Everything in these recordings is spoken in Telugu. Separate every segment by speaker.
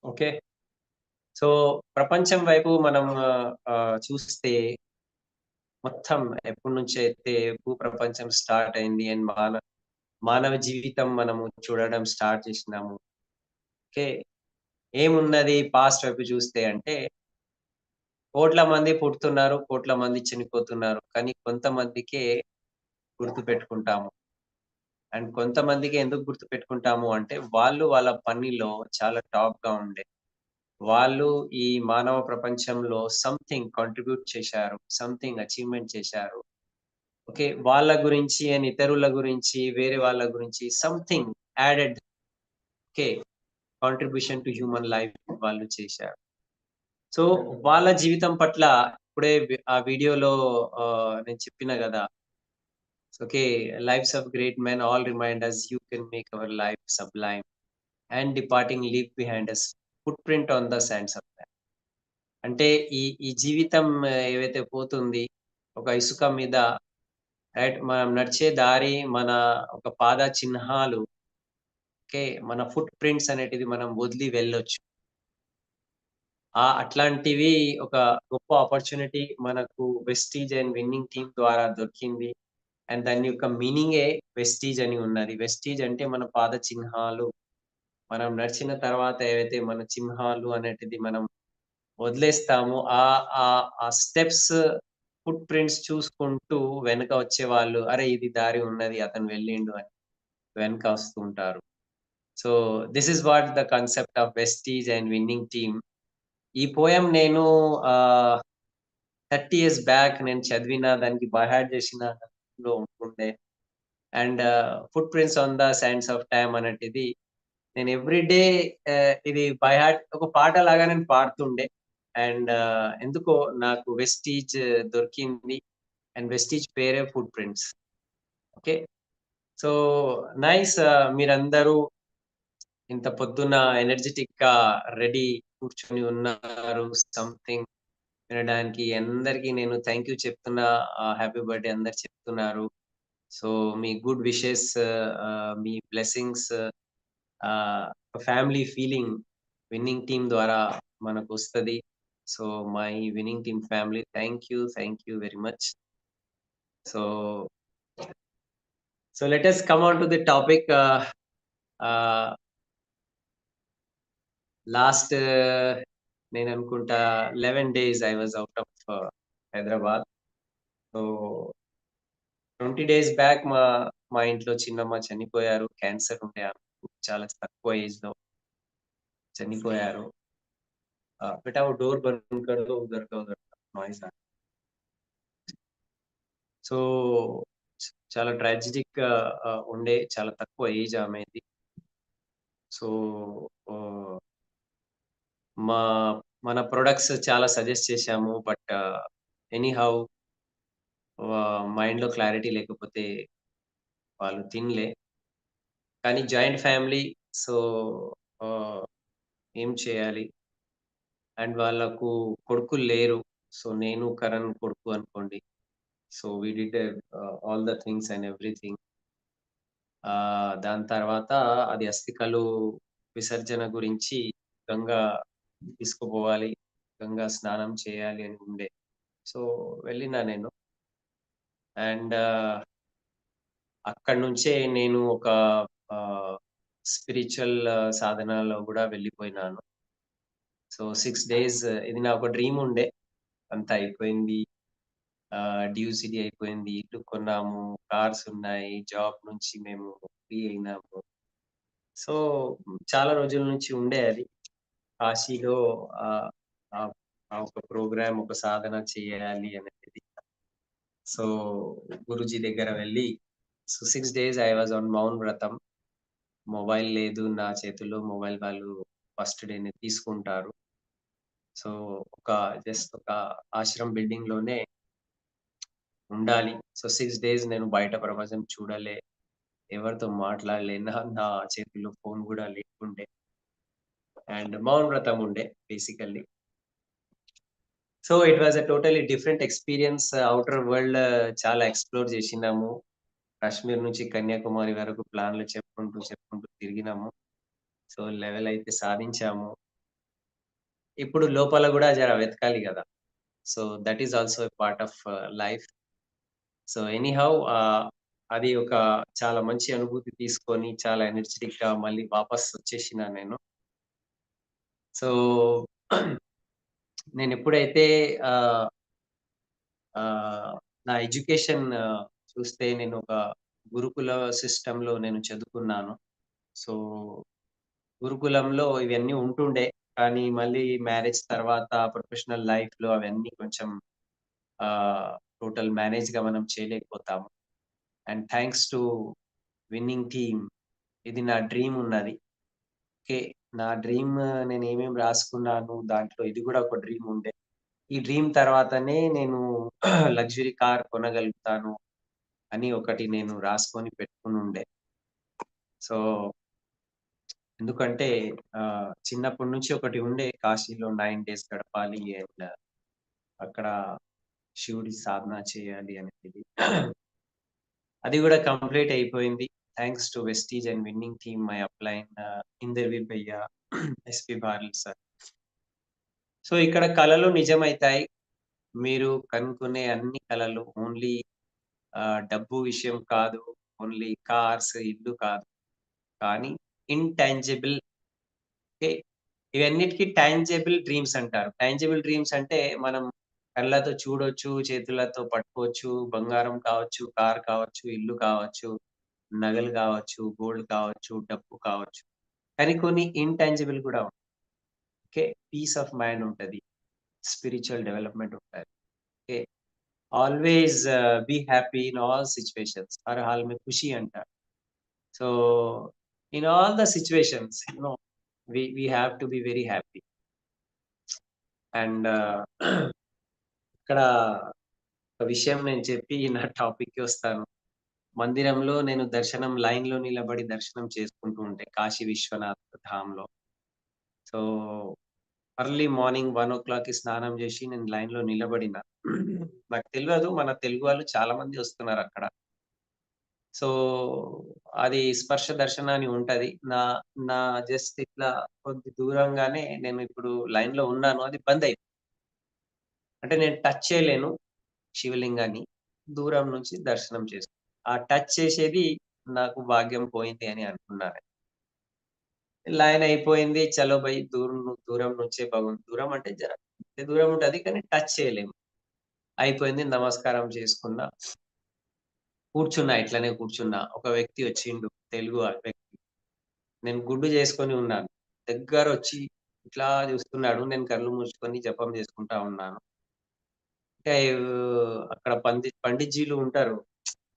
Speaker 1: ఓకే. సో, ప్రపంచం వైపు మనం చూస్తే మొత్తం ఎప్పటినుంచైతే భూప్రపంచం స్టార్ట్ అయింది అండ్ మానవ జీవితం మనము చూడడం స్టార్ట్ చేసినాము. ఓకే. ఏమున్నది పాస్ట్ వైపు చూస్తే అంటే, కోట్ల మంది పుడుతున్నారు, కోట్ల మంది చనిపోతున్నారు. కానీ కొంతమందికే గుర్తుపెట్టుకుంటాము. అండ్ కొంతమందికి ఎందుకు గుర్తుపెట్టుకుంటాము అంటే, వాళ్ళు వాళ్ళ పనిలో చాలా టాప్‌గా ఉండే. వాళ్ళు ఈ మానవ ప్రపంచంలో సంథింగ్ కాంట్రిబ్యూట్ చేశారు. సంథింగ్ అచీవ్‌మెంట్ చేశారు. ఓకే. వాళ్ళ గురించి అండ్ ఇతరుల గురించి, వేరే వాళ్ళ గురించి something added okay. Contribution to human life వాళ్ళు చేశారు. సో, వాళ్ళ జీవితం పట్ల ఇప్పుడే ఆ వీడియోలో నేను చెప్పిన గదా! Okay. Lives of great men all remind us you can make our life sublime and departing leave behind us footprint on the sands of time. అంటే ఈ జీవితం ఏవైతే పోతుంది, ఒక ఇసుక మీద రైట్ మనం నడిచే దారి మన ఒక పాద చిహ్నాలు ఓకే. మన ఫుట్ ప్రింట్స్ అనేటివి మనం వదిలి వెళ్ళొచ్చు. అట్లాంటివి ఒక గొప్ప ఆపర్చునిటీ మనకు వెస్టీజ్ అండ్ విన్నింగ్ టీమ్ ద్వారా దొరికింది. అండ్ దాని యొక్క మీనింగే వెస్టీజ్ అని ఉన్నది. వెస్టీజ్ అంటే మన పాద చిహ్నాలు. మనం నడిచిన తర్వాత ఏవైతే మన చిహ్నాలు అనేటిది మనం వదిలేస్తామో ఆ స్టెప్స్ ఫుట్ ప్రింట్స్ చూసుకుంటూ వెనక వచ్చేవాళ్ళు, అరే! ఇది దారి ఉన్నది. అతను వెళ్ళిండు అని వెనక వస్తుంటారు. So, this is what the concept of Vestige and winning team. ఈ పోయెమ్ నేను ఆహ్, 30 ఇయర్స్ బ్యాక్ నేను చదివిన, దానికి బై హార్ట్ చేసినలో ఉంటుండే. And foot prints on the sands of time అనేటిది నేను ఎవ్రీ డే ఇది బై హార్ట్ ఒక పాటలాగా నేను పాడుతుండే. అండ్ ఎందుకో నాకు వెస్టీజ్ దొరికింది. అండ్ వెస్టీజ్ పేరే foot prints. Okay. So, nice మీరందరూ ఇంత పొద్దున్న ఎనర్జిటిక్‌గా రెడీ కూర్చొని ఉన్నారు. సంథింగ్ వినడానికి అందరికి నేను థాంక్ యూ చెప్తున్నా. హ్యాపీ బర్త్‌డే అందరు చెప్తున్నారు. సో, మీ గుడ్ విషెస్ మీ blessings family feeling winning team ద్వారా మనకొస్తది. So, my winning team family thank you very much. So, let us come on to the topic. Ah, last నేననుకుంటా 11 days I was out of Hyderabad. So, 20 days back మా ఇంట్లో చిన్నమ్మ చనిపోయారు. క్యాన్సర్ ఉండే ఆమెకు. చాలా తక్కువ ఏజ్‌లో చనిపోయారు. बेटा वो डोर बंद कर दो उधर का उधर नॉइज़ आ సో, చాలా ట్రాజిడిక్‌గా ఉండే చాలా తక్కువ ఏజ్ ఆమెది. సో, ఆహ్, మా మన ప్రొడక్ట్స్ చాలా సజెస్ట్ చేశాము. బట్ ఎనీహౌ మైండ్‌లో క్లారిటీ లేకపోతే వాళ్ళు తినలే. కానీ జాయింట్ ఫ్యామిలీ. సో, ఆహ్, ఏం చేయాలి? అండ్ వాళ్ళకు కొడుకులు లేరు. సో, నేను కరణ్ కొడుకు అనుకోండి. So, we did all the things and everything. దాని తర్వాత అది అస్థికలు విసర్జన గురించి గంగా తీసుకుపోవాలి. గంగా స్నానం చేయాలి అని ఉండే. సో, వెళ్ళినా నేను. అండ్ అక్కడి నుంచే నేను ఒక ఆహ్, స్పిరిచువల్ సాధనలో గూడా వెళ్ళిపోయినాను. సో, 6 డేస్ ఇది నా ఒక డ్రీమ్ ఉండే. అంతా అయిపోయింది. డ్యూ సిటీ అయిపోయింది. ఇల్లు కొన్నాము. కార్స్ ఉన్నాయి. జాబ్ నుంచి మేము ఫ్రీ అయినాము. సో, చాలా రోజుల నుంచి ఉండే అది. కాశీలో ఆహ్, ఆహ్, ఆ ఒక ప్రోగ్రామ్, ఒక సాధన చేయాలి అనేది. సో, గురూజీ దగ్గర వెళ్లి 6 డేస్ ఐ వాస్ ఆన్ మౌన్ వ్రతం. మొబైల్ లేదు నా చేతుల్లో. మొబైల్ వాళ్ళు ఫస్ట్ డేనే తీసుకుంటారు. సో, ఒక జస్ట్ ఒక ఆశ్రమ్ బిల్డింగ్‌లోనే ఉండాలి. సో, 6 డేస్ నేను బయట ప్రపంచం చూడలే. ఎవరితో మాట్లాడలే. నా నా చేతుల్లో ఫోను గూడా లేకుండే. అండ్ మౌన వ్రతం ఉండే basically. So, it was a totally different experience. Outer world చాలా ఎక్స్‌ప్లోర్ చేసినాము. కాశ్మీర్ నుంచి కన్యాకుమారి వరకు ప్లాన్‌లు చెప్పుకుంటూ తిరిగినాము. సో, లెవెల్ అయితే సాధించాము. ఇప్పుడు లోపల గూడా జర వెతకాలి గదా! So, that is also a part of life. So, anyhow అది ఒక చాలా మంచి అనుభూతి తీసుకొని, చాలా ఎనర్జిటిక్‌గా మళ్ళీ వాపస్ వచ్చేసినా నేను. సో, నేనెప్పుడైతే ఆహ్, ఆహ్, నా ఎడ్యుకేషన్ చూస్తే నేను ఒక గురుకుల సిస్టమ్‌లో నేను చదువుకున్నాను. సో, గురుకులంలో ఇవన్నీ ఉంటుండే. కానీ మళ్ళీ మ్యారేజ్ తర్వాత ప్రొఫెషనల్ లైఫ్‌లో అవన్నీ కొంచెం ఆహ్, టోటల్ మేనేజ్‌గా మనం చేయలేకపోతాము. And thanks to winning team ఇది నా డ్రీమ్ ఉన్నది. ఓకే. నా డ్రీమ్ నేనేమేమి రాసుకున్నాను దాంట్లో ఇది గూడా ఒక డ్రీమ్ ఉండే. ఈ డ్రీమ్ తర్వాతనే నేను లగ్జరీ కార్ కొనగలుగుతాను అని ఒకటి నేను రాసుకొని పెట్టుకునుండే. సో, ఎందుకంటే చిన్నప్పటి నుంచి ఒకటి ఉండే కాశీలో 9 డేస్ గడపాలి అండ్ అక్కడ శివుడి సాధన చేయాలి అనేది. అది గూడా కంప్లీట్ అయిపోయింది. Thanks to Vestige and winning team my upline Inderveer భయ్యా, ఎస్‌పీ బాలు సార్. సో, ఇక్కడ కలలు నిజమైతాయి. మీరు కనుక్కునే అన్ని కలలు ఓన్లీ డబ్బు విషయం కాదు. ఓన్లీ కార్స్, ఇల్లు కాదు. కానీ ఇంటాంజిబుల్ ఓకే. ఇవన్నిటికి టాంజిబుల్ డ్రీమ్స్ అంటారు. టాంజిబుల్ డ్రీమ్స్ అంటే మనం కళ్ళతో చూడొచ్చు, చేతులతో పట్టుకోవచ్చు, బంగారం కావచ్చు, కార్ కావచ్చు, ఇల్లు కావచ్చు, నగలు కావచ్చు, గోల్డ్ కావచ్చు, డబ్బు కావచ్చు. కానీ కొన్ని ఇంటాంజిబుల్ కూడా ఉంటాయి. ఓకే. పీస్ ఆఫ్ మైండ్ ఉంటది. స్పిరిచ్యువల్ డెవలప్‌మెంట్ ఉంటది. Okay. Always be happy in all situations. హర్ हाल में खुशी అంటారు. So, in all the situations we have to be very happy. And ఇక్కడ ఒక విషయం నేను చెప్పి నా టాపిక్‌కి వస్తాను. మందిరంలో నేను దర్శనం లైన్‌లో నిలబడి దర్శనం చేసుకుంటూ ఉంటే కాశీ విశ్వనాథ్ ధామ్‌లో. సో, ఎర్లీ మార్నింగ్ 1:00కి స్నానం జేసి నేను లైన్‌లో నిలబడిన. నాకు తెల్వదు మన తెలుగు వాళ్ళు చాలా మంది వస్తున్నారక్కడ. సో, అది స్పర్శ దర్శనం అని ఉంటది. నా నా జస్ట్ ఇట్లా కొద్ది దూరంగానే నేను ఇప్పుడు లైన్‌లో ఉన్నాను. అది బందయింది. అంటే నేను టచ్ చేయలేను శివలింగాన్ని. దూరం నుంచి దర్శనం ఆ టచ్ చేసేది నాకు భాగ్యం పోయింది అని అనుకున్నాను. లైన్ అయిపోయింది. చలో భయ్ దూరం నుంచే దూరం అంటే దూరం ఉంటది. కానీ టచ్ చేయలేము. అయిపోయింది. నమస్కారం చేసుకున్నా. కూర్చున్నా. ఇట్లనే కూర్చున్నా. ఒక వ్యక్తి వచ్చిండు. తెలుగు వ్యక్తి. నేను గుడ్డు చేసుకొని ఉన్నాను. దగ్గరొచ్చి ఇట్లా చూస్తున్నాడు. నేను కళ్ళు మూసుకొని జపం చేసుకుంటా ఉన్నాను. అంటే అక్కడ పండిట్‌జీలు ఉంటారు.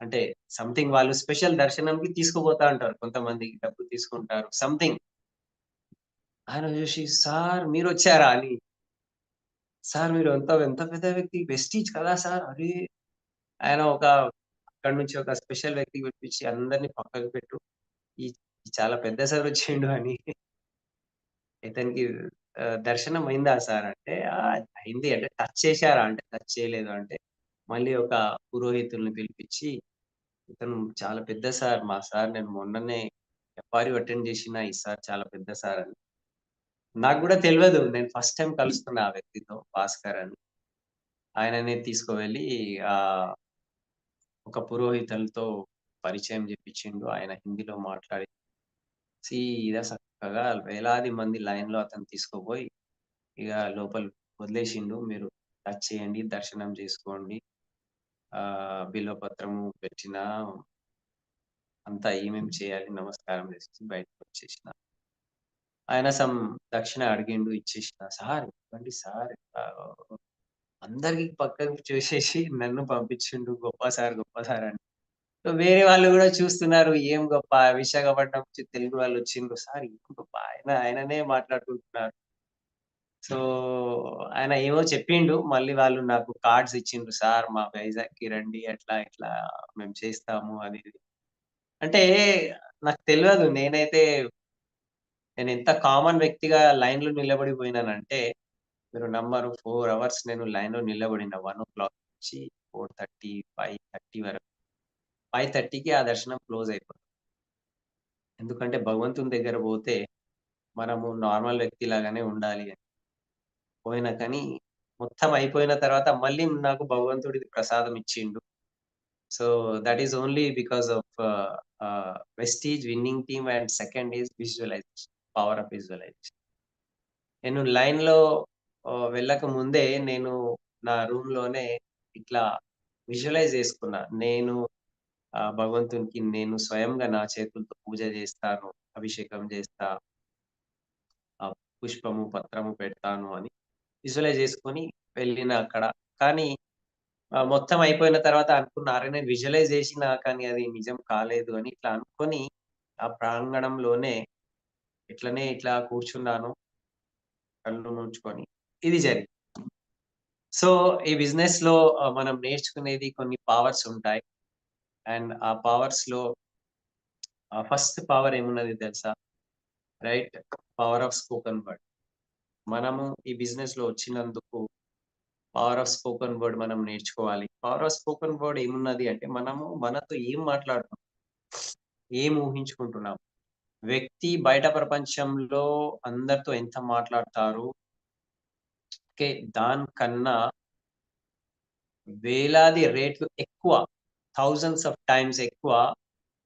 Speaker 1: అంటే సంథింగ్ వాళ్ళు స్పెషల్ దర్శనంకి తీసుకుపోతా ఉంటారు. కొంతమంది డబ్బు తీసుకుంటారు. సంథింగ్. ఆయన చూసి "సార్ మీరొచ్చారా?" అని. "సార్ మీరు ఎంత ఎంత పెద్ద వ్యక్తి వెస్టీజ్ కదా సార్." అరే! ఆయన అక్కడి నుంచి ఒక స్పెషల్ వ్యక్తి పిలిపించి అందరిని పక్కకు పెట్టు. ఈ ఈ చాలా పెద్ద సార్ వచ్చిండు అని. ఇతనికి దర్శనం అయిందా సార్ అంటే, అయింది అంటే టచ్ చేశారా అంటే, టచ్ చేయలేదు అంటే, మళ్ళీ ఒక పురోహితుల్ని పిలిపించి, ఇతను చాలా పెద్ద సార్. మా సార్ నేను మొన్ననే ఎఫ్ఆర్యూ అటెండ్ చేసిన. ఈ సార్ చాలా పెద్ద సార్ అని. నాకు గూడా తెలవదు. నేను ఫస్ట్ టైమ్ కలుస్తున్నా ఆ వ్యక్తితో భాస్కర్ అని. ఆయననే తీసుకువెళ్ళి ఆహ్, ఒక పురోహితులతో పరిచయం చేపించిండు. ఆయన హిందీలో మాట్లాడి సీదా చక్కగా వేలాది మంది లైన్‌లో అతన్ని తీసుకుపోయి ఇగ లోపల వదిలేసిండు. మీరు టచ్ చేయండి, దర్శనం చేసుకోండి. బిల్వపత్రము పెట్టినా అంతా ఏమేమి చేయాలి నమస్కారం చేసేసి బయటకొచ్చేసిన. ఆయన దక్షిణ అడిగిండు ఇచ్చేసిన. సార్ ఇవ్వండి సార్ అందరికి పక్కకు చూసేసి నన్ను పంపించిండు. గొప్ప సార్, గొప్ప సార్ అని. సో, వేరే వాళ్ళు గూడా చూస్తున్నారు. ఏం గొప్ప విశాఖపట్నం నుంచి తెలుగు వాళ్ళొచ్చిండ్రు. సార్ ఏం గొప్ప ఆయననే మాట్లాడుకుంటున్నారు. సో, ఆయన ఏమో చెప్పిండు. మళ్ళీ వాళ్ళు నాకు కార్డ్స్ ఇచ్చిండ్రు. సార్ మా వైజాగ్‌కి రండి. అట్లా ఇట్లా మేము చేస్తాము అది ఇది. అంటే నాకు తెలవదు. నేనెంత కామన్ వ్యక్తిగా లైన్‌లో నిలబడి పోయినానంటే, మీరు నమ్మరు 4 అవర్స్ నేను లైన్‌లో నిలబడిన 1:00 నుంచి 4:30, 5:30 వరకు. 5:30కి ఆ దర్శనం క్లోజ్ అయిపోతుంది. ఎందుకంటే భగవంతుని దగ్గర పోతే మనము నార్మల్ వ్యక్తిలాగానే ఉండాలి అని. పోయినా కానీ, మొత్తం అయిపోయిన తర్వాత మళ్ళీ నాకు భగవంతుడు ఇది ప్రసాదం ఇచ్చిండు. So, that is only because of prestige, winning team and second is visualization. Power of visualization. నేను లైన్‌లో వెళ్ళక ముందే నేను నా రూమ్‌లోనే ఇట్లా విజువలైజ్ చేసుకున్నా. నేను భగవంతునికి నేను స్వయంగా నా చేతులతో పూజ చేస్తాను, అభిషేకం చేస్తా, పుష్పము, పత్రము పెడతాను అని విజువలైజ్ చేసుకొని వెళ్ళిన అక్కడ. కానీ మొత్తం అయిపోయిన తర్వాత అనుకున్నా, అరె! నేను విజువలైజ్ చేసినా కానీ అది నిజం కాలేదు అని ఇట్లా అనుకోని, ఆ ప్రాంగణంలోనే ఇట్లనే ఇట్లా కూర్చున్నాను కళ్ళు మూసుకొని. ఇది జరిగింది. సో, ఈ బిజినెస్‌లో మనం నేర్చుకునేది కొన్ని పవర్స్ ఉంటాయి. అండ్ ఆ పవర్స్‌లో ఫస్ట్ పవర్ ఏమున్నది తెలుసా? Right? Power of spoken word. మనము ఈ బిజినెస్‌లో వచ్చినందుకు పవర్ ఆఫ్ స్పోకెన్ వర్డ్ మనం నేర్చుకోవాలి. పవర్ ఆఫ్ స్పోకెన్ వర్డ్ ఏమున్నది అంటే, మనము మనతో ఏం మాట్లాడుతున్నాం? ఏం ఊహించుకుంటున్నాం? వ్యక్తి బయట ప్రపంచంలో అందరితో ఎంత మాట్లాడతారు? ఓకే. దానికన్నా వేలాది రేట్లు ఎక్కువ. థౌసండ్స్ ఆఫ్ టైమ్స్ ఎక్కువ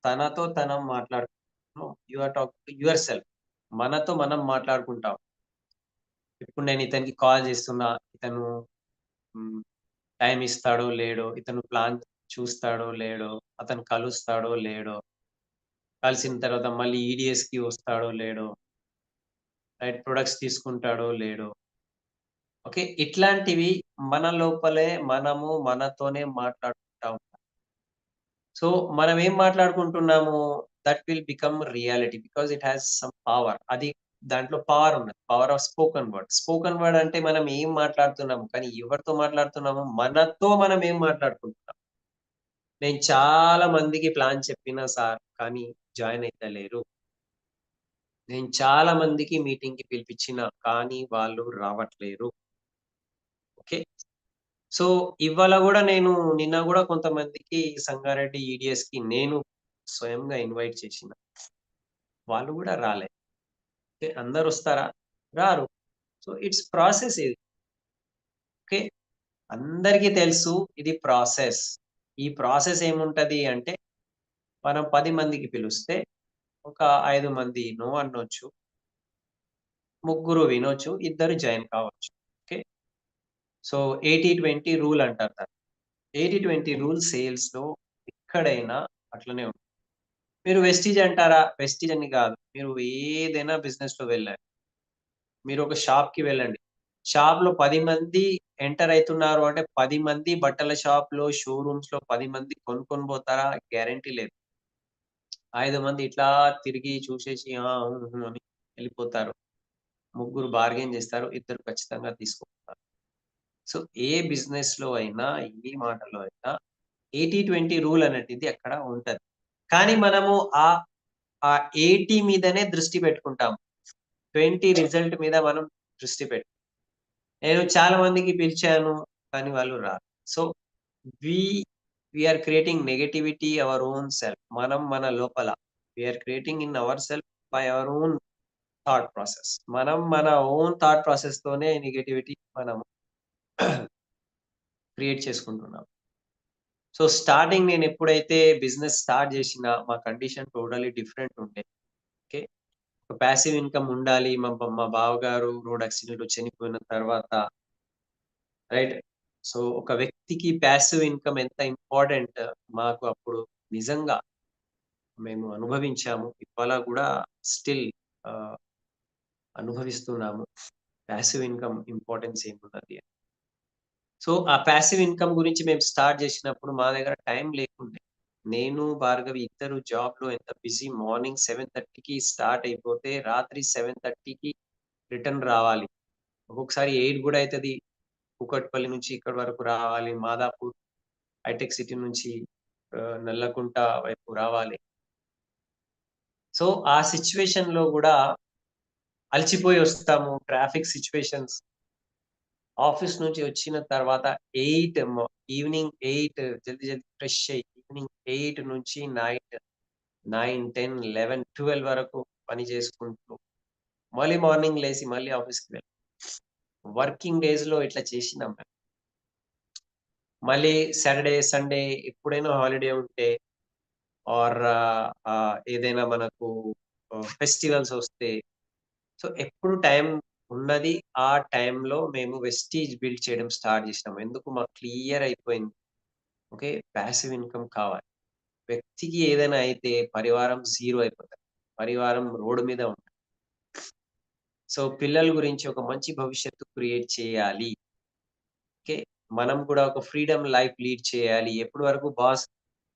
Speaker 1: తనతో తనం you are talking to yourself. మనతో మనం మాట్లాడుకుంటాం. ఇప్పుడు నేను ఇతనికి కాల్ చేస్తున్నా. ఇతను హ్మ్. టైమ్ ఇస్తాడో లేడో, ఇతను ప్లాన్ చూస్తాడో లేడో, అతను కలుస్తాడో లేడో, కలిసిన తర్వాత మళ్ళీ ఈడీఎస్‌కి వస్తాడో లేడో, రైట్ ప్రొడక్ట్స్ తీసుకుంటాడో లేడో. ఓకే. ఇట్లాంటివి మన లోపలే మనము మనతోనే మాట్లాడుకుంటా ఉంటాం. సో, మనం ఏం మాట్లాడుకుంటున్నాము that will become reality because it has some power. అది దాంట్లో పవర్ ఉన్నది. Power of spoken word. Spoken word అంటే మనం ఏం మాట్లాడుతున్నాము, కానీ ఎవరితో మాట్లాడుతున్నాము? మనతో మనం ఏం మాట్లాడుకుంటున్నాం? నేను చాలా మందికి ప్లాన్ చెప్పినా సార్, కానీ జాయిన్ అయితలేరు. నేను చాలా మందికి మీటింగ్‌కి పిలిపించిన, కానీ వాళ్ళు రావట్లేరు. ఓకే. సో, ఇవాళ గూడా నిన్న గూడా కొంతమందికి సంగారెడ్డి ఈడీఎస్‌కి నేను స్వయంగా ఇన్వైట్ చేసిన. వాళ్ళు గూడా రాలే. ఓకే. అందరొస్తారా? రారు. సో, ఇట్స్ ప్రాసెస్ ఇది. ఓకే. అందరికీ తెలుసు ఇది ప్రాసెస్. ఈ ప్రాసెస్ ఏముంటది అంటే, మనం 10 మందికి పిలుస్తే, ఒక 5 మంది నో అనొచ్చు. ముగ్గురు వినొచ్చు. ఇద్దరు జాయిన్ కావచ్చు. ఓకే. సో, 80, 20 రూల్ అంటారు దాన్ని. 80, 20 రూల్ సేల్స్‌లో ఎక్కడైనా అట్లనే ఉంటుంది. మీరు వెస్టీజ్ అంటారా? వెస్టీజ్ అని కాదు. మీరు ఏదైనా బిజినెస్‌లో వెళ్ళండి. మీరు ఒక షాప్‌కి వెళ్ళండి. షాప్‌లో 10 మంది ఎంటర్ అయితున్నారు అంటే 10 మంది బట్టల షాప్‌లో, షోరూమ్స్‌లో 10 మంది కొనుక్కొని పోతారా? గ్యారంటీ లేదు. 5 మంది ఇట్లా తిరిగి చూసేసి ఆ! అవును. హ్మ్. అని ఎళ్ళిపోతారు. ముగ్గురు బార్గెయిన్ చేస్తారు. ఇద్దరు ఖచ్చితంగా తీసుకుంటారు. సో, ఏ బిజినెస్‌లో అయినా, ఏ మాటలో అయినా 80, 20 రూల్ అనేటిది అక్కడ ఉంటది. కానీ మనము ఆహ్, ఆ 80 మీదనే దృష్టి పెట్టుకుంటాం. 20 రిజల్ట్ మీద మనం దృష్టి నేను చాలా మందికి పిలిచాను. కానీ వాళ్ళు రారు. So, we we are creating negativity our own self. మనం మన లోపల we are creating in our self by our own thought process. మనం మన ఓన్ థాట్ ప్రాసెస్‌తోనే నెగటివిటీ మనం క్రియేట్ చేసుకుంటున్నాం. సో, స్టార్టింగ్ నేనెప్పుడైతే బిజినెస్ స్టార్ట్ జేసినా మా కండిషన్ టోటల్లీ డిఫరెంట్ ఉండే. ఓకే. ఒక పాసివ్ ఇన్‌కమ్ ఉండాలి. మా బావగారు రోడ్ యాక్సిడెంట్‌లో చనిపోయిన తర్వాత రైట్. సో, ఒక వ్యక్తికి పాసివ్ ఇన్‌కమ్ ఎంత ఇంపార్టెంట్ మాకు అప్పుడు నిజంగా మేము అనుభవించాము. ఇవాళ గూడా స్టిల్ ఆహ్, అనుభవిస్తున్నాము. పాసివ్ ఇన్‌కమ్ ఇంపార్టెన్స్ ఏమున్నది అని. సో, ఆ పాసివ్ ఇన్‌కమ్ గురించి మేము స్టార్ట్ జేసినప్పుడు మా దగ్గర టైం లేకుండే. నేను, భార్గవి ఇద్దరు జాబ్‌లో ఎంత బిజీ మార్నింగ్ 7:30కి స్టార్ట్ అయిపోతే రాత్రి 7:30కి రిటర్న్ రావాలి. ఒక్కొక్కసారి 8 గూడా అయితది. కూకట్పల్లి నుంచి ఇక్కడి వరకు రావాలి. మాదాపూర్ హైటెక్ సిటీ నుంచి నల్లకుంట వైపు రావాలి. సో, ఆ సిట్యుయేషన్‌లో గూడా అలసిపోయి వస్తాము. Traffic situations. ఆఫీస్ నుంచి వచ్చిన తర్వాత 8 ఈవినింగ్ 8 జల్దీ జల్దీ ఫ్రెష్ అయ్యి ఈవినింగ్ 8 నుంచి నైట్ 9, 10, 11, 12 వరకు పని చేసుకుంటూ, మళ్ళీ మార్నింగ్ లేసి మళ్ళీ ఆఫీస్‌కి వెళ్ళి వర్కింగ్ డేస్‌లో ఇట్లా చేసినాం మేము. మళ్ళీ సాటర్‌డే, సండే ఎప్పుడైనా హాలిడే ఉంటే ఆర్ ఏదైనా మనకు ఫెస్టివల్స్ వస్తే సో, ఎప్పుడు టైం ఉన్నది. ఆ టైంలో మేము వెస్టీజ్ బిల్డ్ చేయడం స్టార్ట్ చేసినాం. ఎందుకు మాకు క్లియర్ అయిపోయింది. ఓకే. పాసివ్ ఇన్‌కమ్ కావాలి. వ్యక్తికి ఏదైనా అయితే పరివారం జీరో అయిపోతది. పరివారం రోడ్డు మీద ఉంటది. సో, పిల్లల గురించి ఒక మంచి భవిష్యత్తు క్రియేట్ చేయాలి. ఓకే. మనం కూడా ఒక ఫ్రీడమ్ లైఫ్ లీడ్ చేయాలి. ఎప్పటి వరకు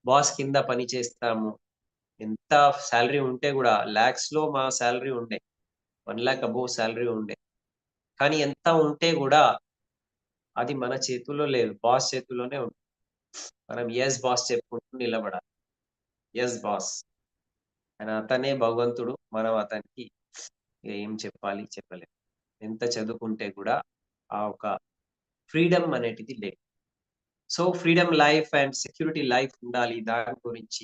Speaker 1: బాస్ కింద పని చేస్తాము. ఎంత సాలరీ ఉంటే గూడా లాక్స్‌లో మా సాలరీ ఉండే. 1,00,000 అబోవ్ సాలరీ ఉండే. కానీ ఎంత ఉంటే గూడా అది మన చేతుల్లో లేదు. బాస్ చేతుల్లోనే ఉంది. మనం యెస్ బాస్ చెప్పుకుంటూ నిలబడాలి. Yes boss. అతనే భగవంతుడు. మనం అతనికి ఏం చెప్పాలి చెప్పలేం. ఎంత చదువుకుంటే గూడా ఆ ఒక ఫ్రీడమ్ అనేటిది లేదు. So, freedom life and security life ఉండాలి. దాని గురించి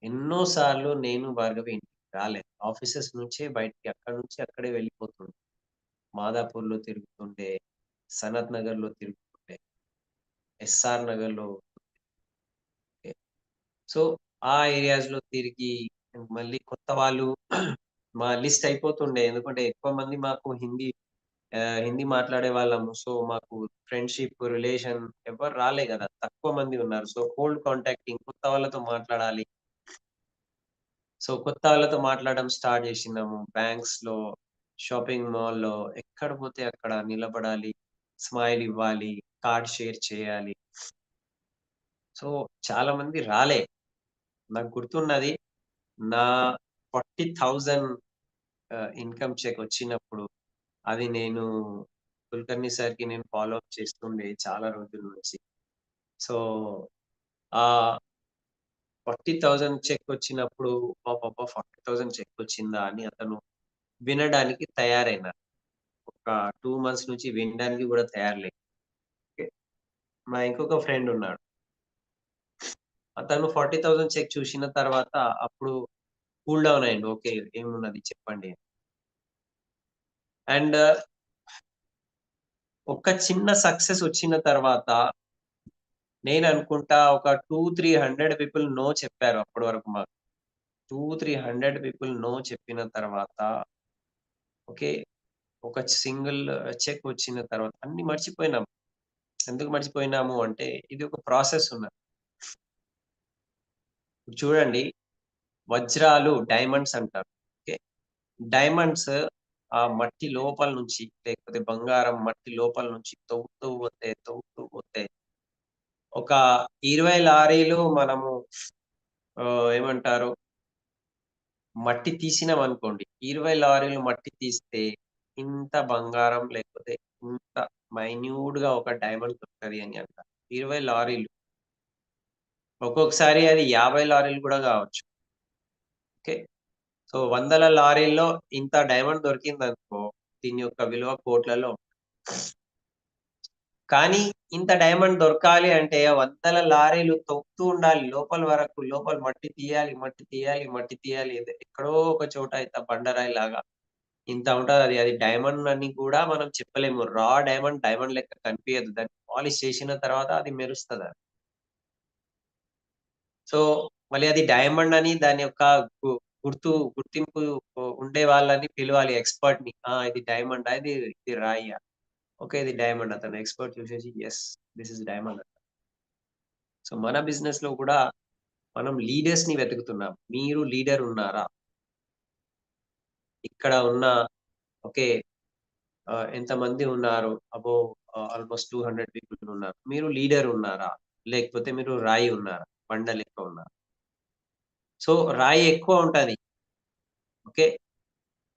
Speaker 1: ఎన్నో సార్లు నేను, భార్గవి ఇంటికి రాలేదు. ఆఫీసెస్ నుంచే బయటికి అక్కడి నుంచి అక్కడే వెళ్ళిపోతుండే. మాదాపూర్‌లో తిరుగుతుండే, సనత్ నగర్‌లో తిరుగుతుండే, ఎస్ఆర్ నగర్‌లో సో, ఆ ఏరియాస్‌లో తిరిగి మళ్ళీ కొత్త వాళ్ళు మా లిస్ట్ అయిపోతుండే. ఎందుకంటే ఎక్కువ మంది మాకు హిందీ మాట్లాడే వాళ్ళము. సో, మాకు ఫ్రెండ్‌షిప్, రిలేషన్ ఎవ్వరు రాలే గదా! తక్కువ మంది ఉన్నారు. సో, కోల్డ్ కాంటాక్టింగ్ కొత్త వాళ్ళతో మాట్లాడాలి. సో, కొత్త వాళ్ళతో మాట్లాడడం స్టార్ట్ జేసినాము. బ్యాంక్స్‌లో, షాపింగ్ మాల్‌లో ఎక్కడ పోతే అక్కడ నిలబడాలి, స్మైల్ ఇవ్వాలి, కార్డ్ షేర్ చేయాలి. సో, చాలా మంది రాలే. నాకు గుర్తున్నది నా 40,000 ఇన్‌కమ్ చెక్ వచ్చినప్పుడు అది నేను కులకర్ణి సార్‌కి నేను ఫాలో అప్ చేస్తుండే చాలా రోజుల నుంచి. సో, ఆ 40,000 చెక్ వచ్చినప్పుడు అబ్బబ్బబ్బా! 40,000 చెక్ వచ్చిందా అని అతను వినడానికి తయారైనారు. ఒక 2 మంత్స్ నుంచి వినడానికి గూడా తయారు లేరు. ఓకే. మా ఇంకొక ఫ్రెండ్ ఉన్నాడు. అతను 40,000 చెక్ చూసిన తర్వాత అప్పుడు కూల్ డౌన్ అయిండు. ఓకే. ఏమున్నది చెప్పండి. అండ్ ఒక చిన్న సక్సెస్ వచ్చిన తర్వాత నేననుకుంటా ఒక 2, 300 పీపుల్ నో చెప్పారు అప్పటి వరకు మాకు. 2, 300 పీపుల్ నో చెప్పిన తర్వాత ఓకే. ఒక సింగిల్ చెక్ వచ్చిన తర్వాత అన్నీ మర్చిపోయినాం. ఎందుకు మర్చిపోయినాము అంటే ఇది ఒక ప్రాసెస్ ఉన్నది. ఇప్పుడు చూడండి వజ్రాలు, డైమండ్స్ అంటారు. ఓకే. డైమండ్స్ ఆ మట్టి లోపల నుంచి లేకపోతే బంగారం మట్టి లోపల నుంచి తవ్వుతూ పోతే ఒక 20 లారీలు మనము ఏమంటారు మట్టి తీసినామనుకోండి. 20 లారీలు మట్టి తీస్తే ఇంత బంగారం లేకపోతే ఇంత మైన్యూట్‌గా ఒక డైమండ్ దొరకది అని అంటారు. 20 లారీలు. ఒక్కొక్కసారి అది 50 లారీలు కూడా గావచ్చు. ఓకే. సో, వందల లారీల్లో ఇంత డైమండ్ దొరికిందనుకో, దీని యొక్క విలువ కోట్లలో. కానీ ఇంత డైమండ్ దొరకాలి అంటే వందల లారీలు తవ్వుతూ ఉండాలి. లోపల వరకు. లోపల మట్టి తీయాలి. ఎక్కడో ఒక చోట ఇంత బండరాయిలాగా ఇంత ఉంటదది. అది డైమండ్ అని కూడా మనం చెప్పలేము. డైమండ్ లెక్క కనిపియదు. దాన్ని పాలిష్ చేసిన తర్వాత అది మెరుస్తది. సో, మళ్ళీ అది డైమండ్ అని దాని యొక్క గు గుర్తింపు ఉండే వాళ్ళని పిలవాలి ఎక్స్‌పర్ట్‌ని. ఇది డైమండా? ఇది రాయియా? ఓకే. ఇది డైమండ్. అతను ఎక్స్‌పర్ట్ చూసేసి yes. This is diamond. So, మన బిజినెస్‌లో కూడా మనం లీడర్స్‌ని వెతుకుతున్నాం. మీరు లీడర్ ఉన్నారా? ఇక్కడ ఉన్న ఓకే. ఎంతమంది ఉన్నారు? అబోవ్ ఆల్‌మోస్ట్ 200 పీపుల్ ఉన్నారు. మీరు లీడర్ ఉన్నారా? లేకపోతే మీరు రాయి ఉన్నారా? బండ లెక్క ఉన్నారా? సో, రాయి ఎక్కువ ఉంటది. ఓకే.